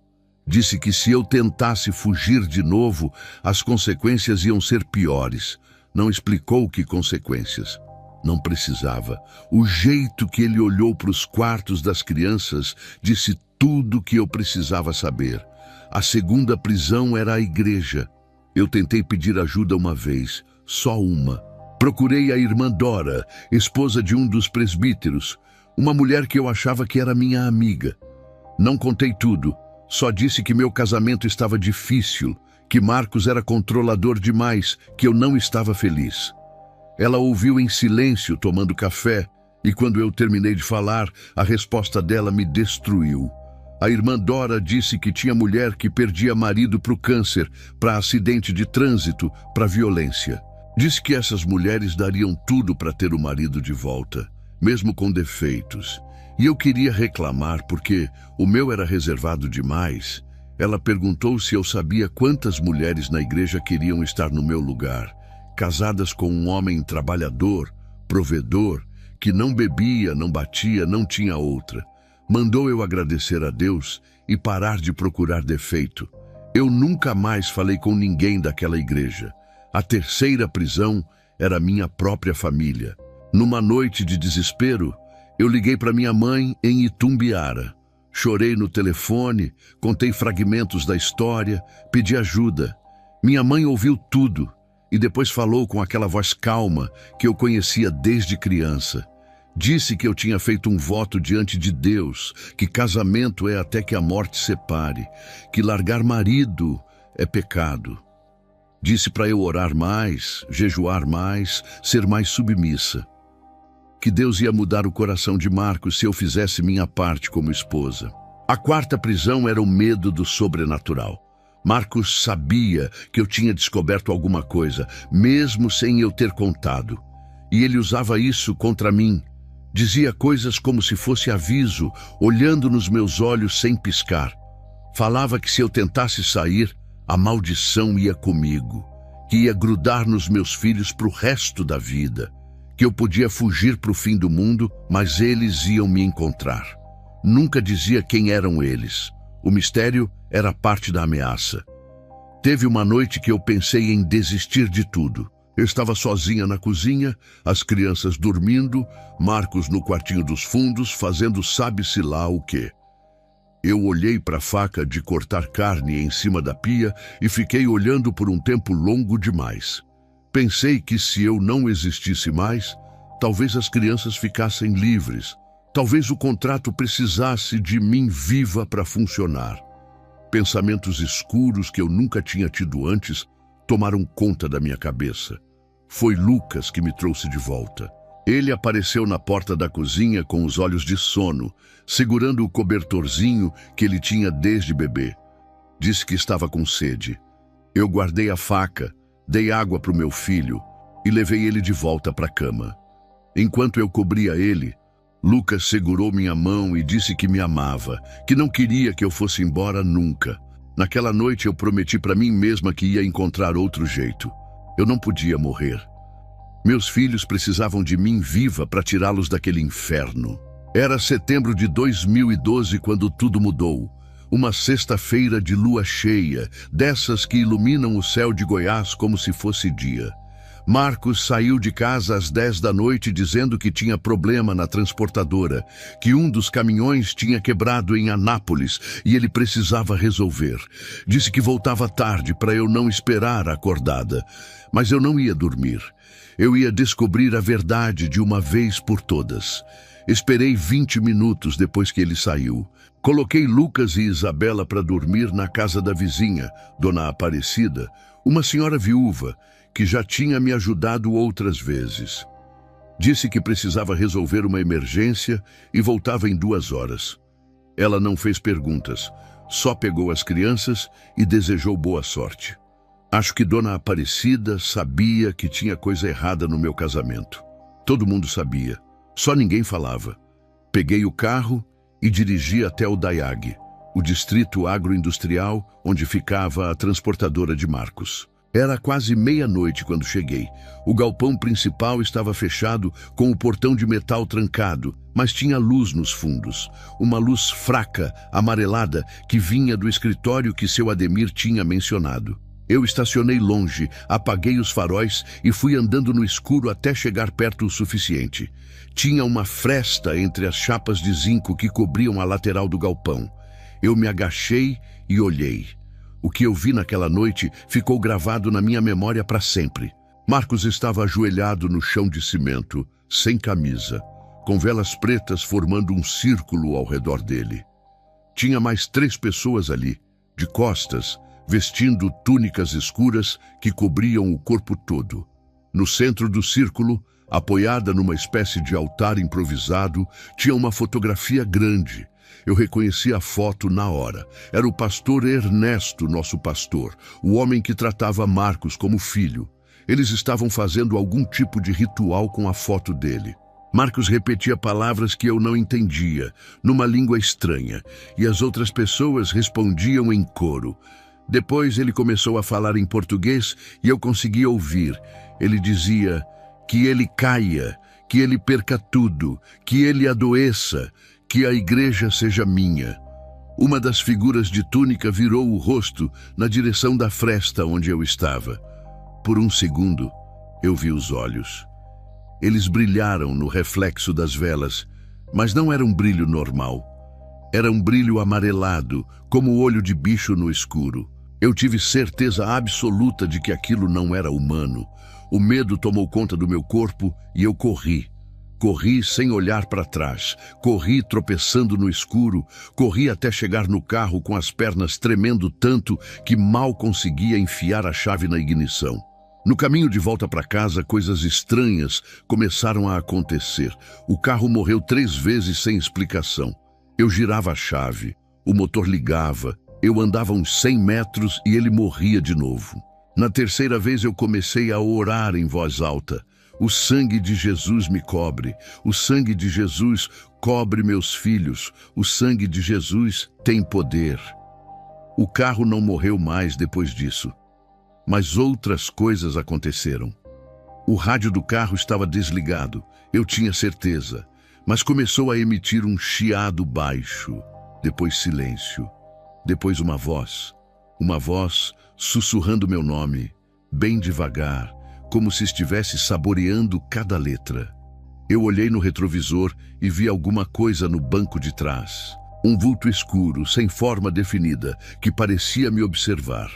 Speaker 1: Disse que se eu tentasse fugir de novo, as consequências iam ser piores. Não explicou que consequências. Não precisava. O jeito que ele olhou para os quartos das crianças disse tudo o que eu precisava saber. A segunda prisão era a igreja. Eu tentei pedir ajuda uma vez, só uma. Procurei a irmã Dora, esposa de um dos presbíteros, uma mulher que eu achava que era minha amiga. Não contei tudo, só disse que meu casamento estava difícil, que Marcos era controlador demais, que eu não estava feliz. Ela ouviu em silêncio, tomando café, e quando eu terminei de falar, a resposta dela me destruiu. A irmã Dora disse que tinha mulher que perdia marido para o câncer, para acidente de trânsito, para violência. Disse que essas mulheres dariam tudo para ter o marido de volta, mesmo com defeitos. E eu queria reclamar porque o meu era reservado demais. Ela perguntou se eu sabia quantas mulheres na igreja queriam estar no meu lugar, casadas com um homem trabalhador, provedor, que não bebia, não batia, não tinha outra. Mandou eu agradecer a Deus e parar de procurar defeito. Eu nunca mais falei com ninguém daquela igreja. A terceira prisão era minha própria família. Numa noite de desespero, eu liguei para minha mãe em Itumbiara. Chorei no telefone, contei fragmentos da história, pedi ajuda. Minha mãe ouviu tudo e depois falou com aquela voz calma que eu conhecia desde criança. Disse que eu tinha feito um voto diante de Deus, que casamento é até que a morte separe, que largar marido é pecado. Disse para eu orar mais, jejuar mais, ser mais submissa. Que Deus ia mudar o coração de Marcos se eu fizesse minha parte como esposa. A quarta prisão era o medo do sobrenatural. Marcos sabia que eu tinha descoberto alguma coisa, mesmo sem eu ter contado. E ele usava isso contra mim. Dizia coisas como se fosse aviso, olhando nos meus olhos sem piscar. Falava que se eu tentasse sair, a maldição ia comigo, que ia grudar nos meus filhos para o resto da vida, que eu podia fugir para o fim do mundo, mas eles iam me encontrar. Nunca dizia quem eram eles. O mistério era parte da ameaça. Teve uma noite que eu pensei em desistir de tudo. Eu estava sozinha na cozinha, as crianças dormindo, Marcos no quartinho dos fundos, fazendo sabe-se lá o quê. Eu olhei para a faca de cortar carne em cima da pia e fiquei olhando por um tempo longo demais. Pensei que se eu não existisse mais, talvez as crianças ficassem livres. Talvez o contrato precisasse de mim viva para funcionar. Pensamentos escuros que eu nunca tinha tido antes tomaram conta da minha cabeça. Foi Lucas que me trouxe de volta. Ele apareceu na porta da cozinha com os olhos de sono, segurando o cobertorzinho que ele tinha desde bebê. Disse que estava com sede. Eu guardei a faca, dei água para o meu filho e levei ele de volta para a cama. Enquanto eu cobria ele, Lucas segurou minha mão e disse que me amava, que não queria que eu fosse embora nunca. Naquela noite eu prometi para mim mesma que ia encontrar outro jeito. Eu não podia morrer. Meus filhos precisavam de mim viva para tirá-los daquele inferno. Era setembro de 2012 quando tudo mudou. Uma sexta-feira de lua cheia, dessas que iluminam o céu de Goiás como se fosse dia. Marcos saiu de casa às 10 da noite dizendo que tinha problema na transportadora, que um dos caminhões tinha quebrado em Anápolis e ele precisava resolver. Disse que voltava tarde para eu não esperar acordada, mas eu não ia dormir. Eu ia descobrir a verdade de uma vez por todas. Esperei 20 minutos depois que ele saiu. Coloquei Lucas e Isabela para dormir na casa da vizinha, Dona Aparecida, uma senhora viúva, que já tinha me ajudado outras vezes. Disse que precisava resolver uma emergência e voltava em 2 horas. Ela não fez perguntas, só pegou as crianças e desejou boa sorte. Acho que Dona Aparecida sabia que tinha coisa errada no meu casamento. Todo mundo sabia, só ninguém falava. Peguei o carro e dirigi até o DAIAG, o distrito agroindustrial onde ficava a transportadora de Marcos. Era quase meia-noite quando cheguei. O galpão principal estava fechado com o portão de metal trancado, mas tinha luz nos fundos. Uma luz fraca, amarelada, que vinha do escritório que seu Ademir tinha mencionado. Eu estacionei longe, apaguei os faróis e fui andando no escuro até chegar perto o suficiente. Tinha uma fresta entre as chapas de zinco que cobriam a lateral do galpão. Eu me agachei e olhei. O que eu vi naquela noite ficou gravado na minha memória para sempre. Marcos estava ajoelhado no chão de cimento, sem camisa, com velas pretas formando um círculo ao redor dele. Tinha mais 3 pessoas ali, de costas, vestindo túnicas escuras que cobriam o corpo todo. No centro do círculo, apoiada numa espécie de altar improvisado, tinha uma fotografia grande. Eu reconheci a foto na hora. Era o pastor Ernesto, nosso pastor, o homem que tratava Marcos como filho. Eles estavam fazendo algum tipo de ritual com a foto dele. Marcos repetia palavras que eu não entendia, numa língua estranha, e as outras pessoas respondiam em coro. Depois ele começou a falar em português e eu conseguia ouvir. Ele dizia que ele caia, que ele perca tudo, que ele adoeça, que a igreja seja minha. Uma das figuras de túnica virou o rosto na direção da fresta onde eu estava. Por um segundo, eu vi os olhos. Eles brilharam no reflexo das velas, mas não era um brilho normal. Era um brilho amarelado, como o olho de bicho no escuro. Eu tive certeza absoluta de que aquilo não era humano. O medo tomou conta do meu corpo e eu corri. Corri sem olhar para trás, corri tropeçando no escuro, corri até chegar no carro com as pernas tremendo tanto que mal conseguia enfiar a chave na ignição. No caminho de volta para casa, coisas estranhas começaram a acontecer. O carro morreu 3 vezes sem explicação. Eu girava a chave, o motor ligava, eu andava uns 100 metros e ele morria de novo. Na 3ª vez eu comecei a orar em voz alta. O sangue de Jesus me cobre, o sangue de Jesus cobre meus filhos, o sangue de Jesus tem poder. O carro não morreu mais depois disso, mas outras coisas aconteceram. O rádio do carro estava desligado, eu tinha certeza, mas começou a emitir um chiado baixo, depois silêncio. Depois uma voz sussurrando meu nome, bem devagar, como se estivesse saboreando cada letra. Eu olhei no retrovisor e vi alguma coisa no banco de trás. Um vulto escuro, sem forma definida, que parecia me observar.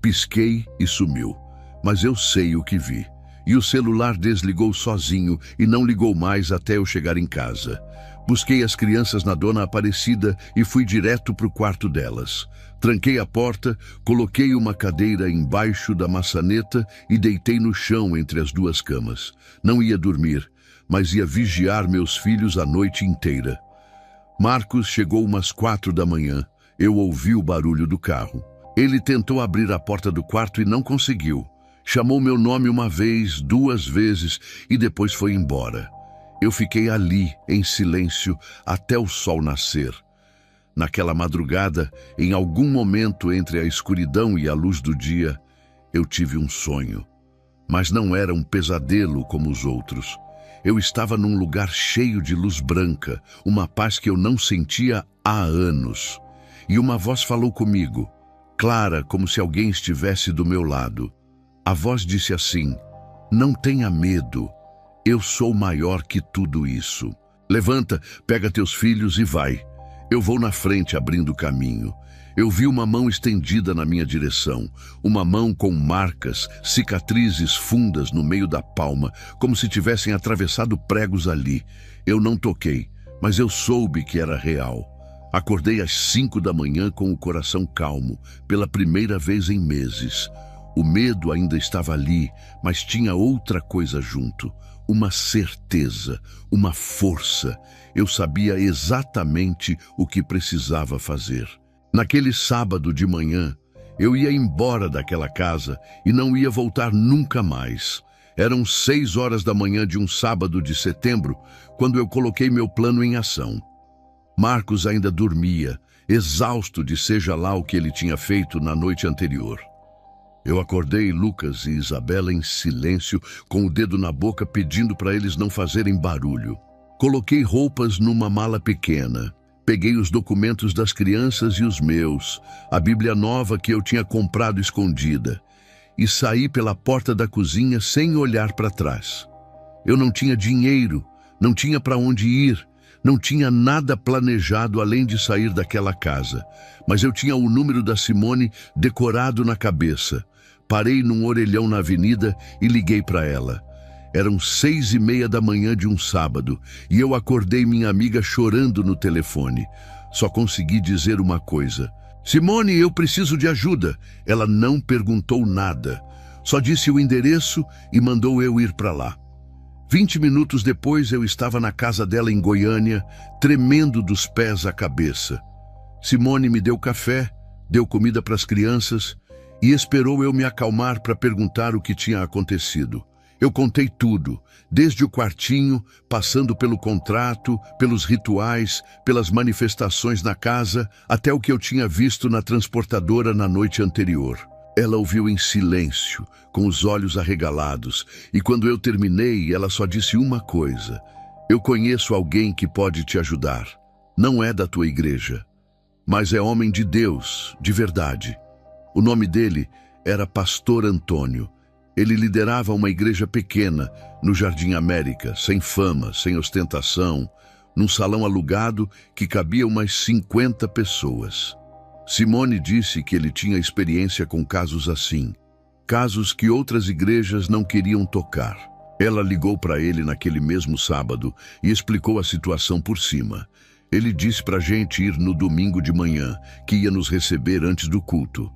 Speaker 1: Pisquei e sumiu, mas eu sei o que vi. E o celular desligou sozinho e não ligou mais até eu chegar em casa. Busquei as crianças na Dona Aparecida e fui direto para o quarto delas. Tranquei a porta, coloquei uma cadeira embaixo da maçaneta e deitei no chão entre as duas camas. Não ia dormir, mas ia vigiar meus filhos a noite inteira. Marcos chegou umas 4 da manhã. Eu ouvi o barulho do carro. Ele tentou abrir a porta do quarto e não conseguiu. Chamou meu nome uma vez, 2 vezes e depois foi embora. Eu fiquei ali, em silêncio, até o sol nascer. Naquela madrugada, em algum momento entre a escuridão e a luz do dia, eu tive um sonho. Mas não era um pesadelo como os outros. Eu estava num lugar cheio de luz branca, uma paz que eu não sentia há anos. E uma voz falou comigo, clara como se alguém estivesse do meu lado. A voz disse assim: "Não tenha medo. Eu sou maior que tudo isso. Levanta, pega teus filhos e vai. Eu vou na frente abrindo o caminho." Eu vi uma mão estendida na minha direção, uma mão com marcas, cicatrizes fundas no meio da palma, como se tivessem atravessado pregos ali. Eu não toquei, mas eu soube que era real. Acordei às 5 da manhã com o coração calmo, pela primeira vez em meses. O medo ainda estava ali, mas tinha outra coisa junto. Uma certeza, uma força. Eu sabia exatamente o que precisava fazer. Naquele sábado de manhã, eu ia embora daquela casa e não ia voltar nunca mais. Eram 6 horas da manhã de um sábado de setembro, quando eu coloquei meu plano em ação. Marcos ainda dormia, exausto de seja lá o que ele tinha feito na noite anterior. Eu acordei Lucas e Isabela em silêncio, com o dedo na boca pedindo para eles não fazerem barulho. Coloquei roupas numa mala pequena. Peguei os documentos das crianças e os meus, a Bíblia nova que eu tinha comprado escondida, e saí pela porta da cozinha sem olhar para trás. Eu não tinha dinheiro, não tinha para onde ir, não tinha nada planejado além de sair daquela casa, mas eu tinha o número da Simone decorado na cabeça. Parei num orelhão na avenida e liguei para ela. Eram 6:30 da manhã de um sábado e eu acordei minha amiga chorando no telefone. Só consegui dizer uma coisa: "Simone, eu preciso de ajuda." Ela não perguntou nada, só disse o endereço e mandou eu ir para lá. 20 minutos depois eu estava na casa dela em Goiânia, tremendo dos pés à cabeça. Simone me deu café, deu comida para as crianças e esperou eu me acalmar para perguntar o que tinha acontecido. Eu contei tudo, desde o quartinho, passando pelo contrato, pelos rituais, pelas manifestações na casa, até o que eu tinha visto na transportadora na noite anterior. Ela ouviu em silêncio, com os olhos arregalados, e quando eu terminei, ela só disse uma coisa: "Eu conheço alguém que pode te ajudar. Não é da tua igreja, mas é homem de Deus, de verdade." O nome dele era Pastor Antônio. Ele liderava uma igreja pequena, no Jardim América, sem fama, sem ostentação, num salão alugado que cabia umas 50 pessoas. Simone disse que ele tinha experiência com casos assim, casos que outras igrejas não queriam tocar. Ela ligou para ele naquele mesmo sábado e explicou a situação por cima. Ele disse para a gente ir no domingo de manhã, que ia nos receber antes do culto.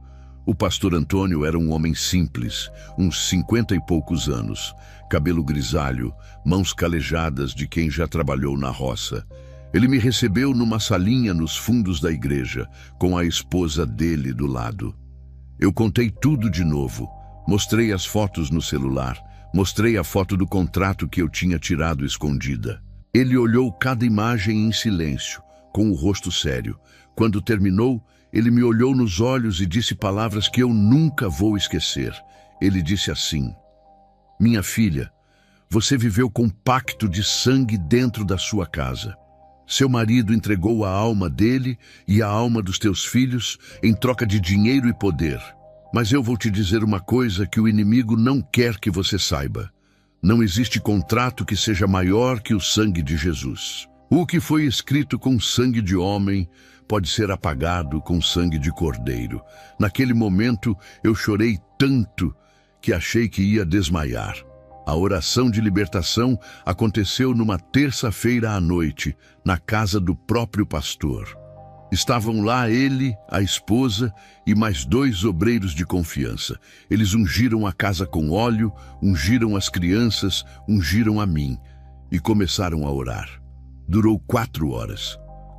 Speaker 1: O pastor Antônio era um homem simples, uns 50 e poucos anos, cabelo grisalho, mãos calejadas de quem já trabalhou na roça. Ele me recebeu numa salinha nos fundos da igreja, com a esposa dele do lado. Eu contei tudo de novo, mostrei as fotos no celular, mostrei a foto do contrato que eu tinha tirado escondida. Ele olhou cada imagem em silêncio, com o rosto sério. Quando terminou, ele me olhou nos olhos e disse palavras que eu nunca vou esquecer. Ele disse assim: "Minha filha, você viveu com um pacto de sangue dentro da sua casa. Seu marido entregou a alma dele e a alma dos teus filhos em troca de dinheiro e poder. Mas eu vou te dizer uma coisa que o inimigo não quer que você saiba. Não existe contrato que seja maior que o sangue de Jesus. O que foi escrito com sangue de homem pode ser apagado com sangue de cordeiro. Naquele momento eu chorei tanto que achei que ia desmaiar. A oração de libertação aconteceu numa terça-feira à noite, na casa do próprio pastor. Estavam lá ele, a esposa e mais 2 obreiros de confiança. Eles ungiram a casa com óleo, ungiram as crianças, ungiram a mim e começaram a orar. Durou 4 horas.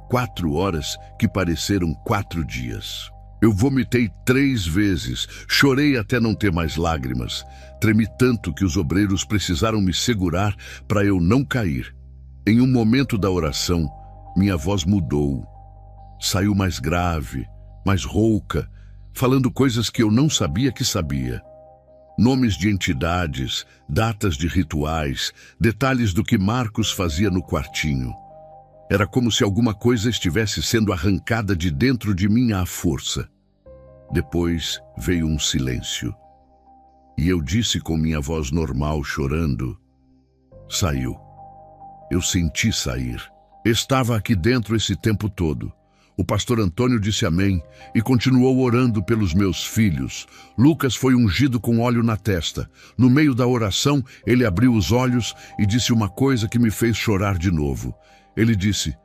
Speaker 1: 4 horas que pareceram 4 dias. Eu vomitei 3 vezes, chorei até não ter mais lágrimas. Tremi tanto que os obreiros precisaram me segurar para eu não cair. Em um momento da oração, minha voz mudou. Saiu mais grave, mais rouca, falando coisas que eu não sabia que sabia. Nomes de entidades, datas de rituais, detalhes do que Marcos fazia no quartinho. Era como se alguma coisa estivesse sendo arrancada de dentro de mim à força. Depois veio um silêncio. E eu disse com minha voz normal, chorando: saiu. Eu senti sair. Estava aqui dentro esse tempo todo. O pastor Antônio disse amém e continuou orando pelos meus filhos. Lucas foi ungido com óleo na testa. No meio da oração, ele abriu os olhos e disse uma coisa que me fez chorar de novo. Ele disse: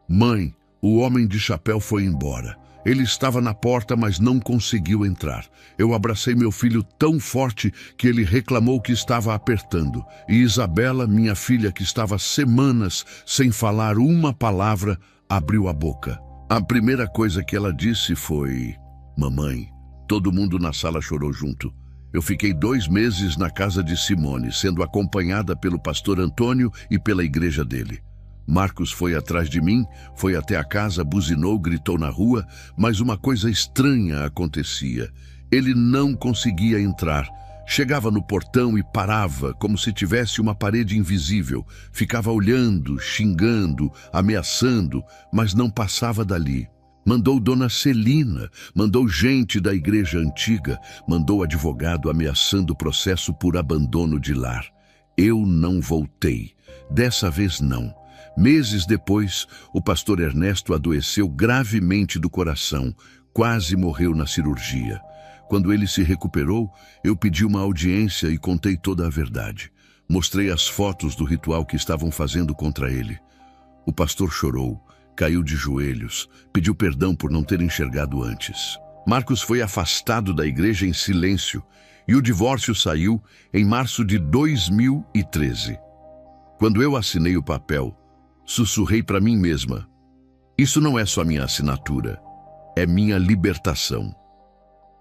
Speaker 1: mãe, o homem de chapéu foi embora. Ele estava na porta, mas não conseguiu entrar. Eu abracei meu filho tão forte que ele reclamou que estava apertando. E Isabela, minha filha, que estava semanas sem falar uma palavra, abriu a boca. A primeira coisa que ela disse foi: mamãe. Todo mundo na sala chorou junto. Eu fiquei 2 meses na casa de Simone, sendo acompanhada pelo pastor Antônio e pela igreja dele. Marcos foi atrás de mim, foi até a casa, buzinou, gritou na rua, mas uma coisa estranha acontecia. Ele não conseguia entrar. Chegava no portão e parava, como se tivesse uma parede invisível. Ficava olhando, xingando, ameaçando, mas não passava dali. Mandou Dona Celina, mandou gente da igreja antiga, mandou advogado ameaçando o processo por abandono de lar. Eu não voltei. Dessa vez não. Meses depois, o pastor Ernesto adoeceu gravemente do coração, quase morreu na cirurgia. Quando ele se recuperou, eu pedi uma audiência e contei toda a verdade. Mostrei as fotos do ritual que estavam fazendo contra ele. O pastor chorou, caiu de joelhos, pediu perdão por não ter enxergado antes. Marcos foi afastado da igreja em silêncio e o divórcio saiu em março de 2013. Quando eu assinei o papel, sussurrei para mim mesma: isso não é só minha assinatura, é minha libertação.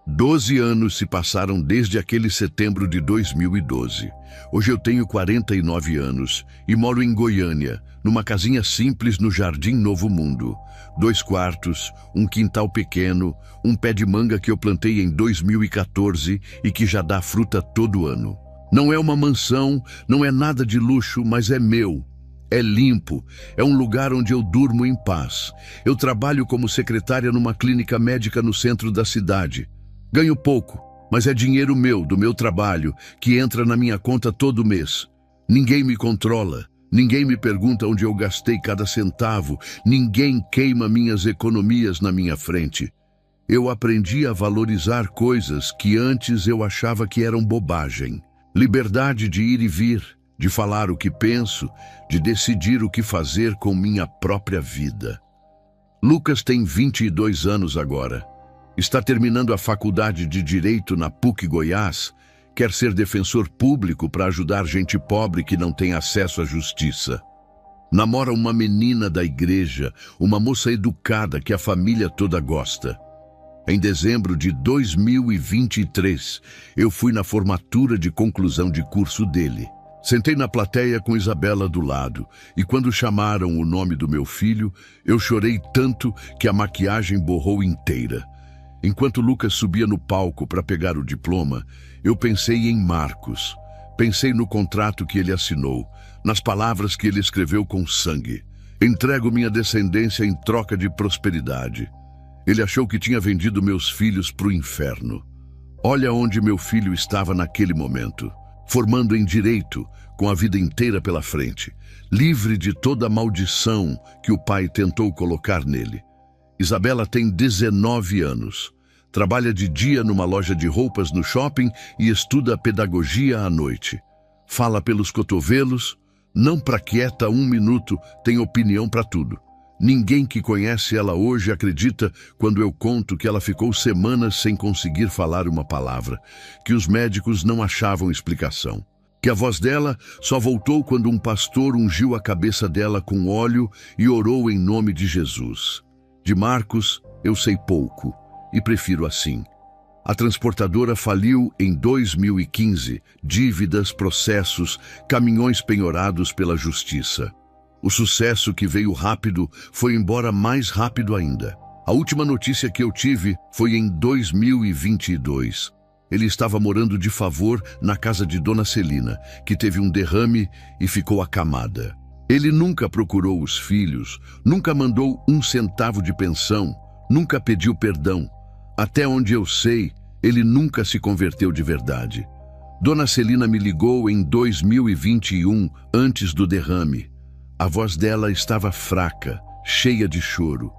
Speaker 1: 12 anos se passaram desde aquele setembro de 2012. Hoje eu tenho 49 anos e moro em Goiânia, numa casinha simples no Jardim Novo Mundo. 2 quartos, um quintal pequeno, um pé de manga que eu plantei em 2014 e que já dá fruta todo ano. Não é uma mansão, não é nada de luxo, mas é meu. É limpo, é um lugar onde eu durmo em paz. Eu trabalho como secretária numa clínica médica no centro da cidade. Ganho pouco, mas é dinheiro meu, do meu trabalho, que entra na minha conta todo mês. Ninguém me controla, ninguém me pergunta onde eu gastei cada centavo, ninguém queima minhas economias na minha frente. Eu aprendi a valorizar coisas que antes eu achava que eram bobagem. Liberdade de ir e vir, de falar o que penso, de decidir o que fazer com minha própria vida. Lucas tem 22 anos agora. Está terminando a faculdade de Direito na PUC Goiás, quer ser defensor público para ajudar gente pobre que não tem acesso à justiça. Namora uma menina da igreja, uma moça educada que a família toda gosta. Em dezembro de 2023, eu fui na formatura de conclusão de curso dele. Sentei na plateia com Isabela do lado, e quando chamaram o nome do meu filho, eu chorei tanto que a maquiagem borrou inteira. Enquanto Lucas subia no palco para pegar o diploma, eu pensei em Marcos. Pensei no contrato que ele assinou, nas palavras que ele escreveu com sangue. Entrego minha descendência em troca de prosperidade. Ele achou que tinha vendido meus filhos para o inferno. Olha onde meu filho estava naquele momento, formando em direito, com a vida inteira pela frente, livre de toda a maldição que o pai tentou colocar nele. Isabela tem 19 anos. Trabalha de dia numa loja de roupas no shopping e estuda pedagogia à noite. Fala pelos cotovelos, não praquieta um minuto, tem opinião para tudo. Ninguém que conhece ela hoje acredita quando eu conto que ela ficou semanas sem conseguir falar uma palavra, que os médicos não achavam explicação, que a voz dela só voltou quando um pastor ungiu a cabeça dela com óleo e orou em nome de Jesus. De Marcos, eu sei pouco e prefiro assim. A transportadora faliu em 2015, dívidas, processos, caminhões penhorados pela justiça. O sucesso que veio rápido foi embora mais rápido ainda. A última notícia que eu tive foi em 2022. Ele estava morando de favor na casa de Dona Celina, que teve um derrame e ficou acamada. Ele nunca procurou os filhos, nunca mandou um centavo de pensão, nunca pediu perdão. Até onde eu sei, ele nunca se converteu de verdade. Dona Celina me ligou em 2021, antes do derrame. A voz dela estava fraca, cheia de choro.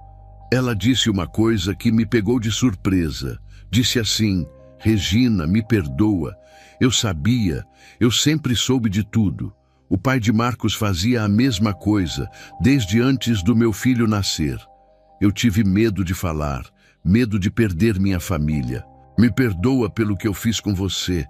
Speaker 1: Ela disse uma coisa que me pegou de surpresa. Disse assim: Regina, me perdoa. Eu sabia, eu sempre soube de tudo. O pai de Marcos fazia a mesma coisa, desde antes do meu filho nascer. Eu tive medo de falar, medo de perder minha família. Me perdoa pelo que eu fiz com você.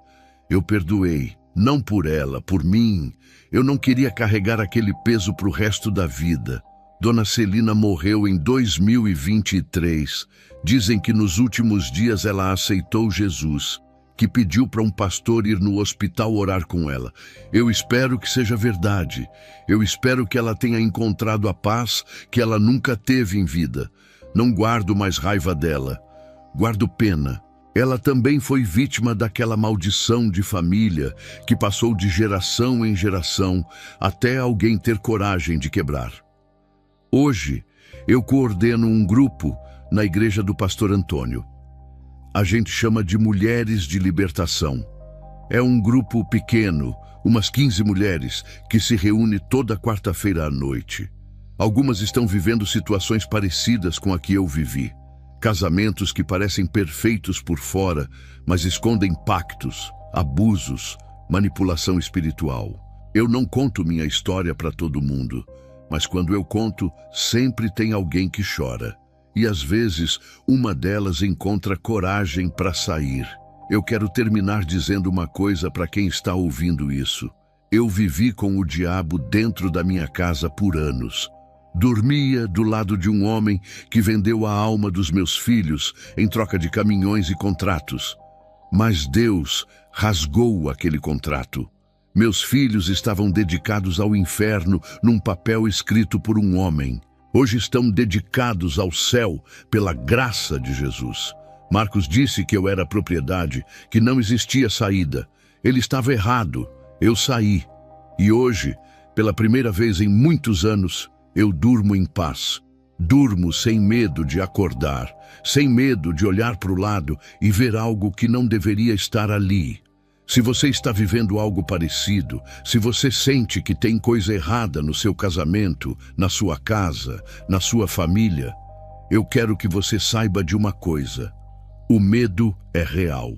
Speaker 1: Eu perdoei, não por ela, por mim. Eu não queria carregar aquele peso para o resto da vida. Dona Celina morreu em 2023. Dizem que nos últimos dias ela aceitou Jesus, que pediu para um pastor ir no hospital orar com ela. Eu espero que seja verdade. Eu espero que ela tenha encontrado a paz que ela nunca teve em vida. Não guardo mais raiva dela. Guardo pena. Ela também foi vítima daquela maldição de família que passou de geração em geração até alguém ter coragem de quebrar. Hoje, eu coordeno um grupo na igreja do pastor Antônio. A gente chama de Mulheres de Libertação. É um grupo pequeno, umas 15 mulheres, que se reúne toda quarta-feira à noite. Algumas estão vivendo situações parecidas com a que eu vivi. Casamentos que parecem perfeitos por fora, mas escondem pactos, abusos, manipulação espiritual. Eu não conto minha história para todo mundo, mas quando eu conto, sempre tem alguém que chora. E às vezes, uma delas encontra coragem para sair. Eu quero terminar dizendo uma coisa para quem está ouvindo isso. Eu vivi com o diabo dentro da minha casa por anos. Dormia do lado de um homem que vendeu a alma dos meus filhos em troca de caminhões e contratos. Mas Deus rasgou aquele contrato. Meus filhos estavam dedicados ao inferno num papel escrito por um homem. Hoje estão dedicados ao céu pela graça de Jesus. Marcos disse que eu era propriedade, que não existia saída. Ele estava errado. Eu saí. E hoje, pela primeira vez em muitos anos, eu durmo em paz. Durmo sem medo de acordar, sem medo de olhar para o lado e ver algo que não deveria estar ali. Se você está vivendo algo parecido, se você sente que tem coisa errada no seu casamento, na sua casa, na sua família, eu quero que você saiba de uma coisa. O medo é real.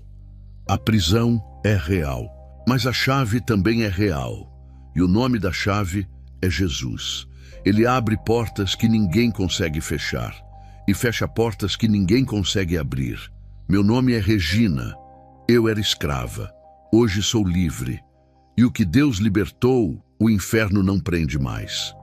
Speaker 1: A prisão é real. Mas a chave também é real. E o nome da chave é Jesus. Ele abre portas que ninguém consegue fechar e fecha portas que ninguém consegue abrir. Meu nome é Regina. Eu era escrava. Hoje sou livre. E o que Deus libertou, o inferno não prende mais.